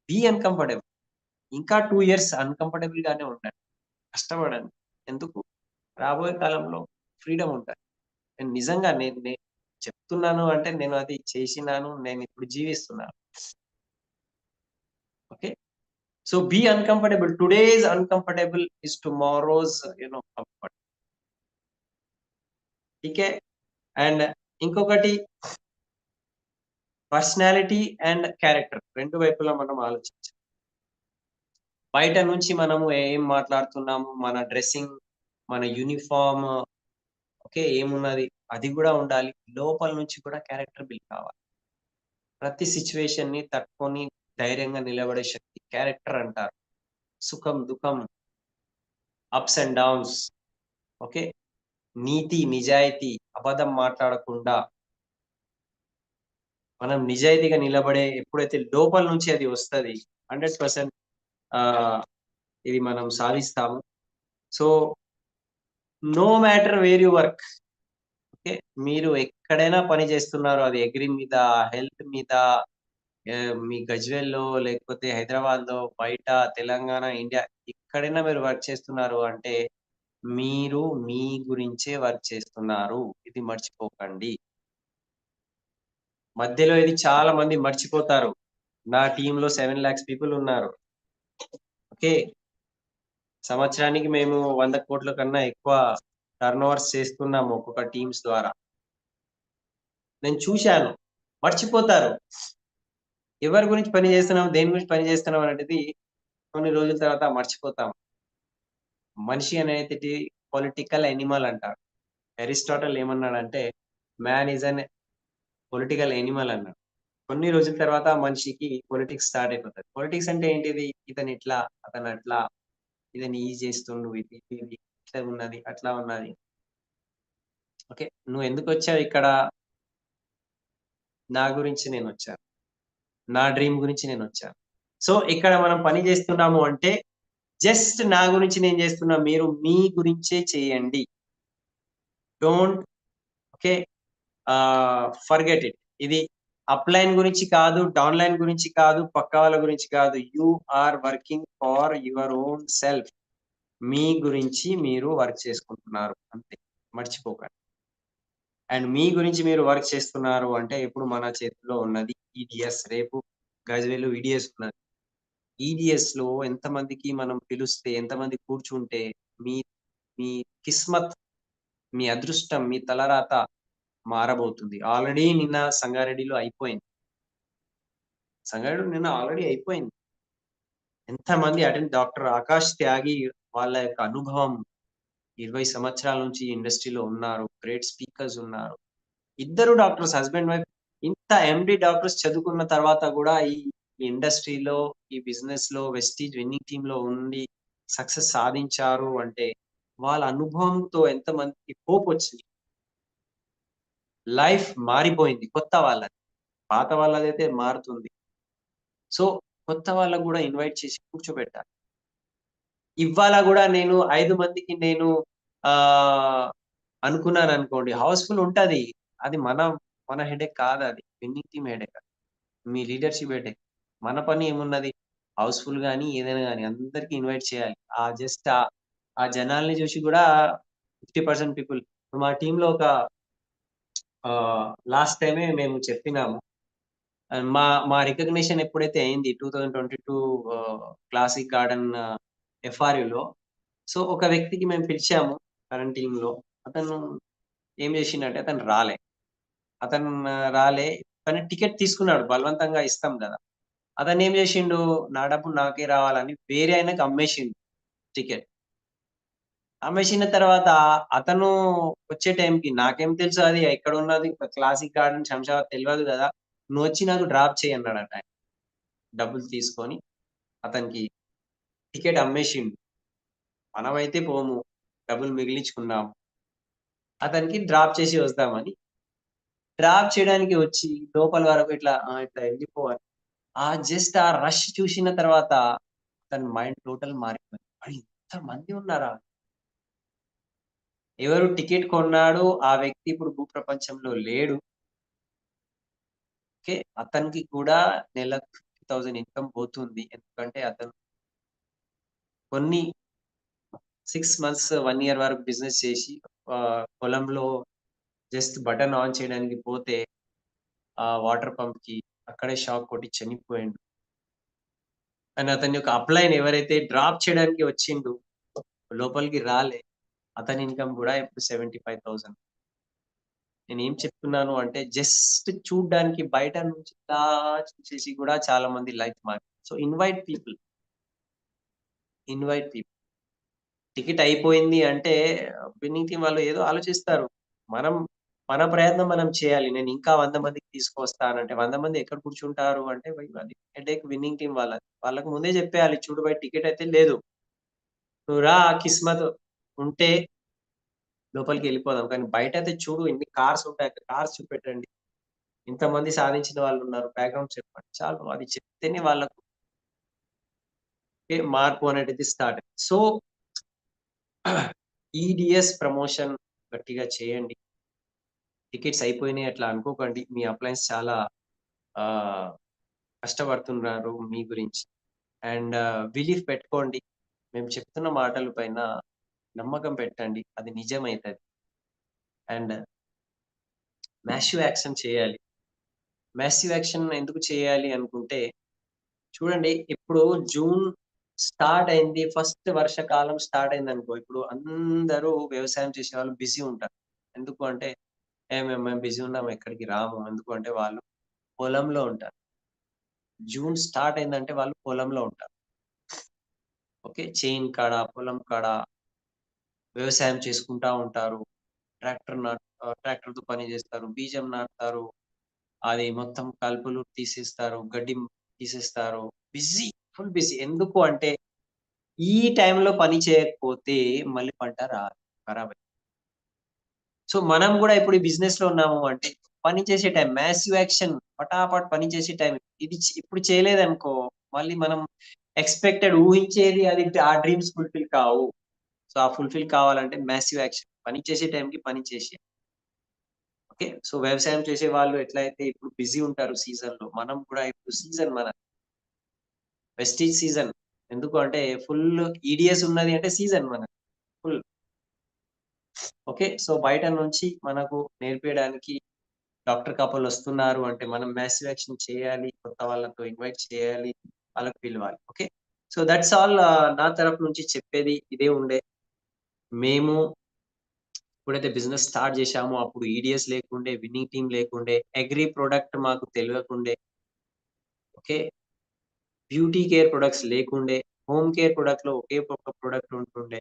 Speaker 1: Be uncomfortable. ఇంకా 2 ఇయర్స్ అన్‌కంఫర్టబుల్ గానే ఉండండి. కష్టపడండి. ఎందుకు? రాబోయే కాలంలో ఫ్రీడమ్ ఉంటది. నేను నిజంగా నేను నేను చెప్తున్నాను అంటే నేను అది చేసినాను. నేనిప్పుడు జీవిస్తున్నాను. Okay. So, be uncomfortable. Today's uncomfortable is tomorrow's comfort. ఠీకే. అండ్ ఇంకొకటి పర్సనాలిటీ అండ్ క్యారెక్టర్ 2 వైపులా మనం ఆలోచించాలి. బయట నుంచి మనము ఏం మాట్లాడుతున్నాము, మన డ్రెసింగ్, మన యూనిఫార్మ్ ఓకే. ఏమున్నది అది గూడా ఉండాలి. లోపల నుంచి కూడా క్యారెక్టర్ బిల్డ్ కావాలి. ప్రతి సిట్యుయేషన్‌ని తట్టుకొని ధైర్యంగా నిలబడే శక్తి క్యారెక్టర్ అంటారు. సుఖం, దుఃఖం, అప్స్ అండ్ డౌన్స్ ఓకే. నీతి, నిజాయితీ, అబద్ధం మాట్లాడకుండా మనం నిజాయితీగా నిలబడే ఎప్పుడైతే లోపల నుంచి అది వస్తది 100% ఆహ్, ఇది మనం సాధిస్తాము. So, no matter where you work okay. మీరు ఎక్కడైనా పని చేస్తున్నారు. అది అగ్రి మీద, హెల్త్ మీద మీ గజ్వేల్‌లో లేకపోతే హైదరాబాద్‌లో, బయట తెలంగాణ, ఇండియా ఎక్కడైనా మీరు వర్క్ చేస్తున్నారు అంటే, మీరు మీ గురించే వర్క్ చేస్తున్నారు. ఇది మర్చిపోకండి. మధ్యలో ఇది చాలా మంది మర్చిపోతారు. నా టీమ్‌లో 7,00,000 పీపుల్ ఉన్నారు. ఓకే. సంవత్సరానికి మేము 100,00,00,000 కన్నా ఎక్కువ టర్నోవర్స్ చేస్తున్నాము ఒక్కొక్క టీమ్స్ ద్వారా. నేను చూశాను. మర్చిపోతారు. ఎవరి గురించి పని చేస్తున్నాం, దేని గురించి పని చేస్తున్నాం అనేది కొన్ని రోజుల తర్వాత మర్చిపోతాం. మనిషి అనేటిది పొలిటికల్ యానిమల్ అంటారు. అరిస్టాటిల్ ఏమన్నాడంటే, man is an political animal అన్నాడు. కొన్ని రోజుల తర్వాత మనిషికి పొలిటిక్స్ స్టార్ట్ అయిపోతది. పొలిటిక్స్ అంటే ఏంటిది? ఇతనిట్లా, అతనట్లా, ఇతను ఇది చేస్తుండు, ఇది ఇట్లా ఉన్నది, అట్లా ఉన్నది. ఓకే. నువ్వెందుకొచ్చావు ఇక్కడ? నా గురించి నేనొచ్చాను. నా డ్రీమ్ గురించి నేనొచ్చాను. సో, ఇక్కడ మనం పని చేస్తున్నాము అంటే, జస్ట్ నా గురించి నేను చేస్తున్నా. మీరు మీ గురించే చేయండి. Don't okay. Forget it. ఇది అప్‌లైన్ గురించి కాదు, డౌన్‌లైన్ గురించి కాదు, పక్క వాళ్ళ గురించి కాదు. You are working for your own self. మీ గురించి మీరు వర్క్ చేసుకుంటున్నారు అంతే. మర్చిపోకండి. అండ్ మీ గురించి మీరు వర్క్ చేస్తున్నారు అంటే ఇప్పుడు మన చేతిలో ఉన్నది ఈడీఎస్. రేపు గజ్వేల్‌లో ఈడీఎస్ ఉన్నది. ఈడీఎస్‌లో ఎంతమందికి మనం పిలుస్తే, ఎంతమంది కూర్చుంటే మీ మీ కిస్మత్, మీ అదృష్టం, మీ తలరాత మారబోతుంది. ఆల్రెడీ నిన్న సంగారెడ్డిలో అయిపోయింది. సంగారెడ్డిలో నిన్న ఆల్రెడీ అయిపోయింది. ఎంతమంది అటెండ్ డాక్టర్ ఆకాష్ త్యాగి వాళ్ళ యొక్క అనుభవం 20 సంవత్సరాల నుంచి ఇండస్ట్రీలో ఉన్నారు. గ్రేట్ స్పీకర్స్ ఉన్నారు. ఇద్దరు డాక్టర్స్ హస్బాండ్, వైఫ్ ఇంత ఎండీ డాక్టర్స్ చదువుకున్న తర్వాత గూడా ఈ ఇండస్ట్రీలో, ఈ బిజినెస్‌లో వెస్టీజ్ విన్నింగ్ టీమ్‌లో ఉండి సక్సెస్ సాధించారు అంటే, వాళ్ళ అనుభవంతో ఎంతమందికి హోపొచ్చింది. లైఫ్ మారిపోయింది కొత్త వాళ్ళది. పాత వాళ్ళదైతే మారుతుంది. సో, కొత్త వాళ్ళకి గూడా ఇన్వైట్ చేసి కూర్చోబెట్టాలి. ఇవ్వాళ గూడా నేను 5 మందికి నేను ఆహ్, అనుకున్నాననుకోండి హౌస్‌ఫుల్ ఉంటది. అది మన హెడేక్ కాదది. Winning team headache. మీ లీడర్‌షిప్ హెడేక్. మన పని ఏమున్నది? హౌస్‌ఫుల్ గాని, ఏదైనా గాని అందరికి ఇన్వైట్ చేయాలి. జస్ట్ ఆ జనాల్ని చూసి గూడా 50% పీపుల్ మా టీమ్‌లో ఒక లాస్ట్ టైమే మేము చెప్పినాము. మా మా రికగ్నిషన్ ఎప్పుడైతే అయింది 2022 క్లాసిక్ గార్డెన్ ఎఫ్ఆర్‌యులో. సో, ఒక వ్యక్తికి మేము పిలిచాము కరెంట్ టీమ్‌లో. అతను ఏం చేసిండంటే అతను రాలే. అతను రాలే. కానీ టికెట్ తీసుకున్నాడు. బలవంతంగా ఇస్తాం గదా! అతనేం జేషిండు, నా డబ్బులు నాకే రావాలని వేరే ఆయనకి అమ్మేషిండు టికెట్. అమ్మేషిన తర్వాత అతను వచ్చే టైంకి నాకేం తెలుసు అది ఎక్కడున్నది క్లాసిక్ గార్డెన్ శంషాబాద్ తెలవదు గదా! "నువ్వొచ్చి నాకు డ్రాప్ చెయ్యి" అన్నాడట ఆయన. డబ్బులు తీసుకొని అతనికి టికెట్ అమ్మేషిండు. మనమైతే పోము. డబ్బులు మిగిలించుకున్నాం. అతనికి డ్రాప్ చేసి వద్దామని. డ్రాప్ చేయడానికి వచ్చి లోపల వరకు ఇట్లా ఎళ్ళిపోవాలి. జస్ట్ ఆ రష్ చూసిన తర్వాత అతని మైండ్ టోటల్ మారిపోయింది. ఇంతమంది ఉన్నారా? ఎవరు టికెట్ కొన్నాడో ఆ వ్యక్తి ఇప్పుడు భూప్రపంచంలో లేడు. ఓకే. అతనికి కూడా నెలకు 50,000 ఇన్‌కమ్ పోతుంది. ఎందుకంటే అతను కొన్ని 6 మంత్స్, 1 ఇయర్ వరకు బిజినెస్ చేసి పొలంలో జస్ట్ బటన్ ఆన్ చేయడానికి పోతే వాటర్ పంప్‌కి అక్కడే షాక్ కొట్టి చనిపోయిండు. కానీ అతని యొక్క అప్‌లైన్ ఎవరైతే డ్రాప్ చేయడానికి వచ్చిండు, లోపలికి రాలే. అతని ఇన్‌కమ్ గూడా ఇప్పుడు 75,000. నేనేం చెప్తున్నాను అంటే జస్ట్ చూడ్డానికి బయట నుంచి ఇలా చూసేసి గూడా చాలా మంది లైఫ్ మారింది. So, invite people. Invite people. Ticket అయిపోయింది అంటే విన్నింగ్ టీమ్ వాళ్ళు ఏదో ఆలోచిస్తారు. మనం మన ప్రయత్నం మనం చేయాలి. నేను ఇంకా 100 మందికి తీసుకొస్తానంటే 100 మంది ఎక్కడ కూర్చుంటారు అంటే అది హెడేక్ విన్నింగ్ టీమ్ వాళ్ళది. వాళ్ళకి ముందే చెప్పేయాలి. చూడు భాయ్ టికెట్ అయితే లేదు. నువ్వు రా కిస్మత్ ఉంటే లోపలికెళ్ళిపోదాం. కానీ బయటైతే చూడు ఎన్ని కార్స్ ఉంటాయి. అక్కడ కార్స్ చూపెట్టండి. ఇంతమంది సాధించిన వాళ్ళున్నారు. బ్యాక్‌గ్రౌండ్ చెప్పండి. చాలు అది చెప్తేనే వాళ్ళకు మార్పు అనేటిది స్టార్ట్. సో, ఈడీఎస్ ప్రమోషన్ గట్టిగా చేయండి. టికెట్స్ అయిపోయినాయి అట్లా అనుకోకండి. మీ అప్లయన్స్ చాలా ఆహ్, కష్టపడుతున్నారు మీ గురించి. అండ్ బిలీఫ్ పెట్టుకోండి. మేము చెప్తున్న మాటల పైన నమ్మకం పెట్టండి. అది నిజమైతది. అండ్ మాసివ్ యాక్షన్ చేయాలి. మాసివ్ యాక్షన్ ఎందుకు చేయాలి అనుకుంటే, చూడండి ఇప్పుడు జూన్ స్టార్ట్ అయింది. ఫస్ట్ వర్షాకాలం స్టార్ట్ అయిందనుకో, ఇప్పుడు అందరూ వ్యవసాయం చేసేవాళ్ళు బిజీ ఉంటారు. ఎందుకు అంటే, మేము బిజీ ఉన్నాం ఎక్కడికి రాము. ఎందుకు అంటే వాళ్ళు పొలంలో ఉంటారు. జూన్ స్టార్ట్ అయిందంటే వాళ్ళు పొలంలో ఉంటారు. ఓకే. చేను కాడ, పొలం కాడ వ్యవసాయం చేసుకుంటా ఉంటారు. ట్రాక్టర్‌తో పని జేస్తారు. బీజం నాటుతారు. అది మొత్తం కలుపులు తీసేస్తారు. గడ్డి తీసేస్తారు. బిజీ. Full busy. ఎందుకు అంటే, ఈ టైంలో పని చేయకపోతే మళ్ళీ పంట రాదు. ఖరాబ్ సో, మనం గూడా ఇప్పుడు ఈ బిజినెస్‌లో ఉన్నాము అంటే, పని చేసే టైం మాసివ్ యాక్షన్ పటాపట్ పని చేసే టైం. ఇది ఇప్పుడు చేయలేదనుకో, మళ్ళీ మనం ఎక్స్‌పెక్టెడ్ ఊహించేది అది ఆ డ్రీమ్స్ ఫుల్‌ఫిల్ కావు. సో, ఆ ఫుల్‌ఫిల్ కావాలంటే మాసివ్ యాక్షన్. పని చేసే టైంకి పని చేసేయాలి. ఓకే. సో, వ్యవసాయం చేసే వాళ్ళు ఎట్లయితే ఇప్పుడు బిజీ ఉంటారు సీజన్‌లో, మనం కూడా ఇప్పుడు సీజన్ మన వెస్టీజ్ సీజన్. ఎందుకు అంటే ఫుల్ ఈడీఎస్ ఉన్నది అంటే సీజన్ మనది. ఫుల్. ఓకే. సో, బయట నుంచి మనకు నేర్పియడానికి డాక్టర్ కపులొస్తున్నారు అంటే మనం మాసివ్ యాక్షన్ చేయాలి. కొత్త వాళ్ళతో ఇన్వైట్ చేయాలి. వాళ్ళకి పిలవాలి. ఓకే. సో, థట్స్ ఆల్ నా తరపు నుంచి చెప్పేది ఇదే ఉండే. మేము ఎప్పుడైతే బిజినెస్ స్టార్ట్ చేశామో అప్పుడు ఈడీఎస్ లేకుండే, విన్నింగ్ టీమ్ లేకుండే, అగ్రి ప్రొడక్ట్ మాకు తెలవకుండే. ఓకే. బ్యూటీ కేర్ ప్రొడక్ట్స్ లేకుండే. హోమ్ కేర్ ప్రొడక్ట్‌లో ఒకే ఒక ప్రొడక్ట్ ఉంటుండే.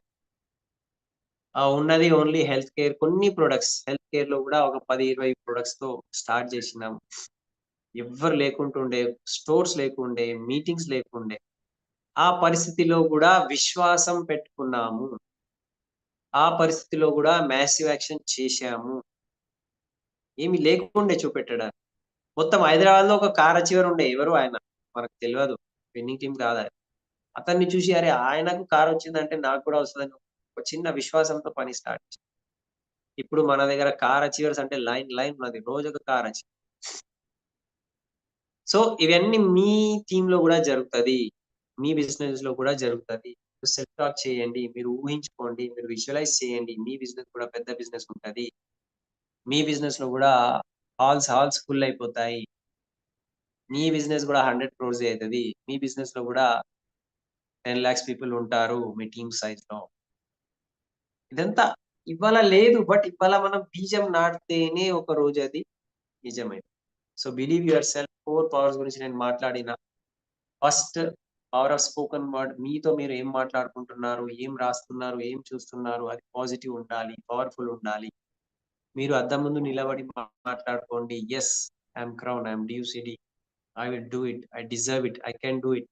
Speaker 1: ఉన్నది ఓన్లీ హెల్త్ కేర్ కొన్ని ప్రొడక్ట్స్. హెల్త్ కేర్‌లో గూడా ఒక 10, 20 ప్రొడక్ట్స్‌తో స్టార్ట్ చేసినాం. ఎవ్వరు లేకుంటుండే. స్టోర్స్ లేకుండే. మీటింగ్స్ లేకుండే. ఆ పరిస్థితిలో గూడా విశ్వాసం పెట్టుకున్నాము. ఆ పరిస్థితిలో గూడా మాసివ్ యాక్షన్ చేశాము. ఏమి లేకుండే చూపెట్టడానికి. మొత్తం హైదరాబాద్‌లో ఒక కార్ అచీవర్ ఉండే. ఎవరు ఆయన? మనకు తెలవదు. విన్నింగ్ టీమ్ కాదాయన. అతన్ని చూసి అరే! ఆయనకు కారొచ్చిందంటే నాకు కూడా వస్తదని ఒక చిన్న విశ్వాసంతో పని స్టార్ట్ చేశాం. ఇప్పుడు మన దగ్గర కార్ అచీవర్స్ అంటే లైన్ ఉన్నది. రోజొక కార్ అచీవ్. సో, ఇవన్నీ మీ టీమ్‌లో గూడా జరుగుతది. మీ బిజినెస్‌లో కూడా జరుగుతది. సెల్ఫ్ టాక్ చేయండి. మీరు ఊహించుకోండి. మీరు విజువలైజ్ చేయండి. మీ బిజినెస్ కూడా పెద్ద బిజినెస్ ఉంటది. మీ బిజినెస్‌లో గూడా హాల్స్ ఫుల్ అయిపోతాయి. మీ బిజినెస్ గూడా 100 క్రోర్స్ అయితది. మీ బిజినెస్‌లో గూడా 10,00,000 పీపుల్ ఉంటారు. మీ టీమ్ సైజ్‌లో. ఇదంతా ఇవాళ లేదు. బట్ ఇవాళ మనం బీజం నాటితేనే ఒక రోజు అది నిజమైతది. So, believe your self 4 powers గురించి నేను మాట్లాడిన. First power of spoken word. మీతో మీరు ఏం మాట్లాడుకుంటున్నారు, ఏం రాస్తున్నారు, ఏం చూస్తున్నారు, అది పాజిటివ్ ఉండాలి, పవర్‌ఫుల్ ఉండాలి. మీరు అద్దం ముందు నిలబడి మాట్లాడుకోండి. Yes! I'm crown, I'm DUCD. I will do it. I deserve it. I can do it.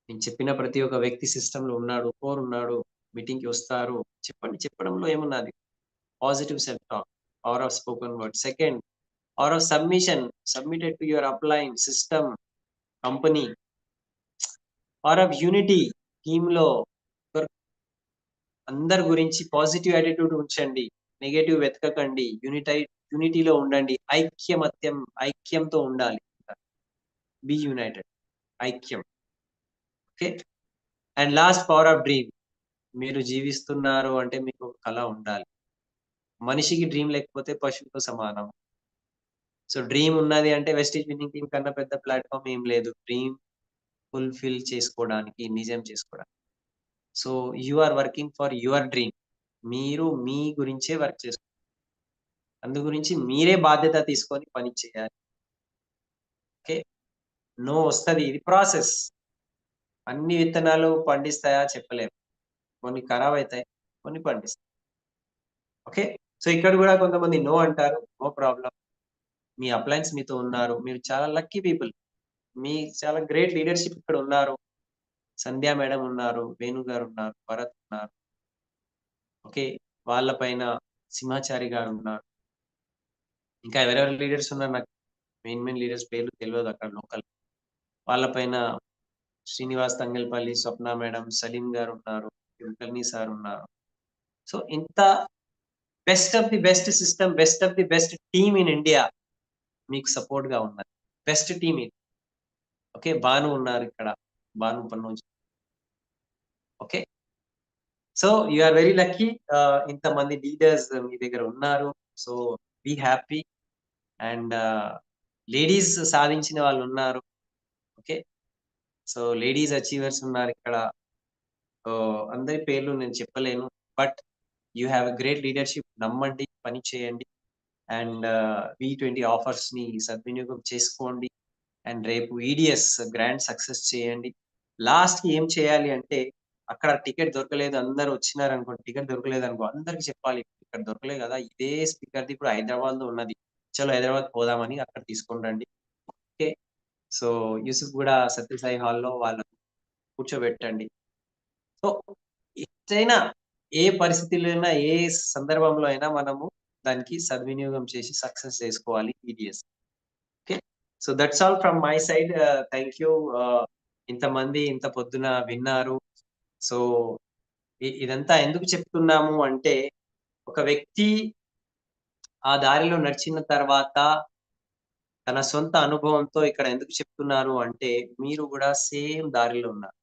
Speaker 1: నేను చెప్పిన ప్రతి ఒక్క వ్యక్తి సిస్టమ్‌లో ఉన్నాడు. ఉన్నాడు. మీటింగ్‌కి వస్తారు. చెప్పండి. చెప్పడంలో ఏమున్నది? Positive self talk. Power of spoken word. Second, power of submission. Submitted to your upline, system, company. Power of unity. టీమ్‌లో అందరి గురించి పాజిటివ్ యాటిట్యూడ్ ఉంచండి. నెగెటివ్ వెతకకండి. యూనిటీలో ఉండండి. ఐక్యంతో ఉండాలి. Be united. ఐక్యం. Okay. And last, power of dream. మీరు జీవిస్తున్నారు అంటే మీకు ఒక కల ఉండాలి. మనిషికి డ్రీమ్ లేకపోతే పశువుతో సమానం. సో డ్రీమ్ ఉన్నది అంటే వెస్టీజ్ విన్నింగ్ టీమ్ కన్నా పెద్ద ప్లాట్‌ఫార్మ్ ఏం లేదు. డ్రీమ్ ఫుల్‌ఫిల్ చేసుకోవడానికి, నిజం చేసుకోవడానికి. So you are working for your dream. మీరు మీ గురించే వర్క్ చేస్తున్నారు. అందు గురించి మీరే బాధ్యత తీసుకొని పని చేయాలి. ఓకే. నో వస్తది. ఇది ప్రాసెస్. అన్ని విత్తనాలు పండిస్తాయా చెప్పలేము. కొన్ని ఖరాబయితాయి. కొన్ని పండిస్తాయి. ఓకే. సో ఇక్కడ గూడా కొంతమంది నో అంటారు. No problem. మీ అప్లయన్స్ మీతో ఉన్నారు. మీరు చాలా లక్కీ పీపుల్. మీ చాలా గ్రేట్ లీడర్‌షిప్ ఇక్కడ ఉన్నారు. సంధ్య మేడం ఉన్నారు. వేణు గారు ఉన్నారు. భరత్ ఉన్నారు. ఓకే. వాళ్ళ పైన సింహాచారి గారు ఉన్నారు. ఇంకా ఎవరెవరు లీడర్స్ ఉన్నారు నాకు మెయిన్ లీడర్స్ పేర్లు తెలవదు అక్కడ లోకల్. వాళ్ళ పైన శ్రీనివాస్ తంగెల్పల్లి, స్వప్న మేడం, సలీం గారు ఉన్నారు. కులకర్ణి సార్ ఉన్నారు. సో ఇంత best of the best system, best of the best team in India మీకు సపోర్ట్‌గా ఉన్నది. బెస్ట్ టీమ్ ఇది. ఓకే. భాను ఉన్నారు ఇక్కడ. Bhanu Pannoj. Okay. So you are very lucky. ఇంతమంది లీడర్స్ మీ దగ్గర ఉన్నారు. So be happy. And ladies సాధించిన వాళ్ళున్నారు. ఓకే. సో లేడీస్ అచీవర్స్ ఉన్నారిక్కడ. సో అందరి పేర్లు నేను చెప్పలేను. But you have a great leadership. నమ్మండి, పని చేయండి. అండ్ V20 ఆఫర్స్‌ని సద్వినియోగం చేసుకోండి. అండ్ రేపు ఈడీఎస్ గ్రాండ్ సక్సెస్ చేయండి. లాస్ట్‌కి ఏం చేయాలి అంటే, అక్కడ టికెట్ దొరకలేదు అందరూ వచ్చినారనుకోండి, టికెట్ దొరకలేదనుకో అందరికి చెప్పాలి. ఇక్కడ దొరకలేదు గదా! ఇదే స్పీకర్‌ది ఇప్పుడు హైదరాబాద్‌లో ఉన్నది. చలో హైదరాబాద్ పోదామని అక్కడ తీసుకొని రండి. ఓకే. సో యూసుఫ్ గూడ సత్యసాయి హాల్‌లో వాళ్ళని కూర్చోబెట్టండి. సో ఎట్టైనా ఏ పరిస్థితిలో అయినా, ఏ సందర్భంలో అయినా మనము దానికి సద్వినియోగం చేసి సక్సెస్ చేసుకోవాలి EDS. Okay. So that's all from my side. Thank you. ఇంతమంది ఇంత పొద్దున విన్నారు. సో ఇదంతా ఎందుకు చెప్తున్నాము అంటే, ఒక వ్యక్తి ఆ దారిలో నడిచిన తర్వాత తన సొంత అనుభవంతో ఇక్కడ ఎందుకు చెప్తున్నారు అంటే, మీరు గూడా సేమ్ దారిలో ఉన్నారు.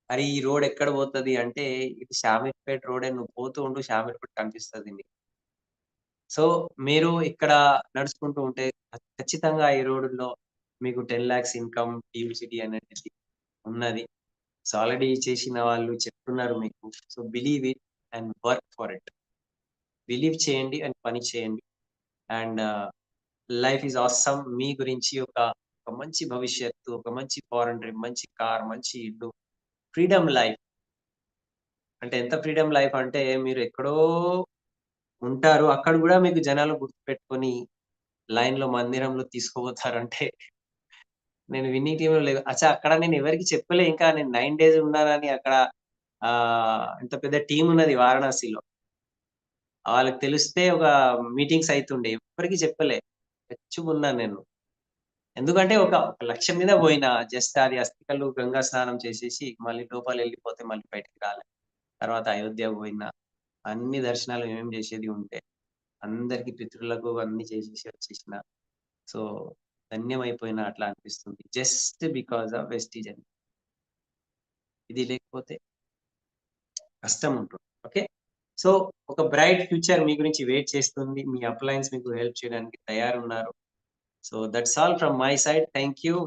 Speaker 1: అరే! ఈ రోడ్ ఎక్కడ పోతది అంటే, ఇది శామీర్పేట్ రోడే, నువ్వు పోతూ ఉండు శామీర్పేట్ కనిపిస్తది నీకు. సో, మీరు ఇక్కడ నడుచుకుంటూ ఉంటే ఖచ్చితంగా ఈ రోడ్‌లో మీకు 10,00,000 ఇన్‌కమ్ టీమ్ అనేది ఉన్నది. సో, ఆల్రెడీ చేసిన వాళ్ళు చెప్తున్నారు మీకు. So, believe it and work for it. Believe చేయండి అండ్ పని చేయండి. And life is awesome. మీ గురించి ఒక మంచి భవిష్యత్తు, ఒక మంచి ఫారెన్ ట్రిప్, మంచి కార్, మంచి ఇల్లు, ఫ్రీడమ్ లైఫ్. అంటే ఎంత ఫ్రీడమ్ లైఫ్ అంటే మీరు ఎక్కడో ఉంటారు. అక్కడ గూడా మీకు జనాలు గుర్తుపెట్టుకొని లైన్‌లో మందిరంలో తీసుకుపోతారంటే నేను విన్నింగ్ టీమ్‌లో లేదు. అచ్చా! అక్కడ నేను ఎవరికీ చెప్పలే ఇంకా నేను 9 డేస్ ఉన్నానని అక్కడ. ఇంత పెద్ద టీమ్ ఉన్నది వారణాసిలో. వాళ్ళకి తెలిస్తే ఒక మీటింగ్స్ అయితుండే. ఎవ్వరికీ చెప్పలే. గచ్చుగున్నాను నేను. ఎందుకంటే ఒక లక్ష్యం మీద పోయినా. జస్ట్ అది అస్థికలు గంగా స్నానం చేసేసి మళ్ళీ లోపలెళ్ళిపోతే మళ్ళీ బయటికి రాలే. తర్వాత అయోధ్య పోయినా. అన్ని దర్శనాలు ఏమేం చేసేది ఉంటే అందరికి పితరులకు అన్నీ చేసేసి వచ్చేసిన. సో, ధన్యమైపోయినా అట్లా అనిపిస్తుంది. జస్ట్ బికాస్ ఆఫ్ వెస్టీజ్ అని. ఇది లేకపోతే కష్టం ఉంటుంది. ఓకే. సో, ఒక బ్రైట్ ఫ్యూచర్ మీ గురించి వెయిట్ చేస్తుంది. మీ అప్లయన్స్ మీకు హెల్ప్ చేయడానికి తయారున్నారు. So, that's all from my side. Thank you.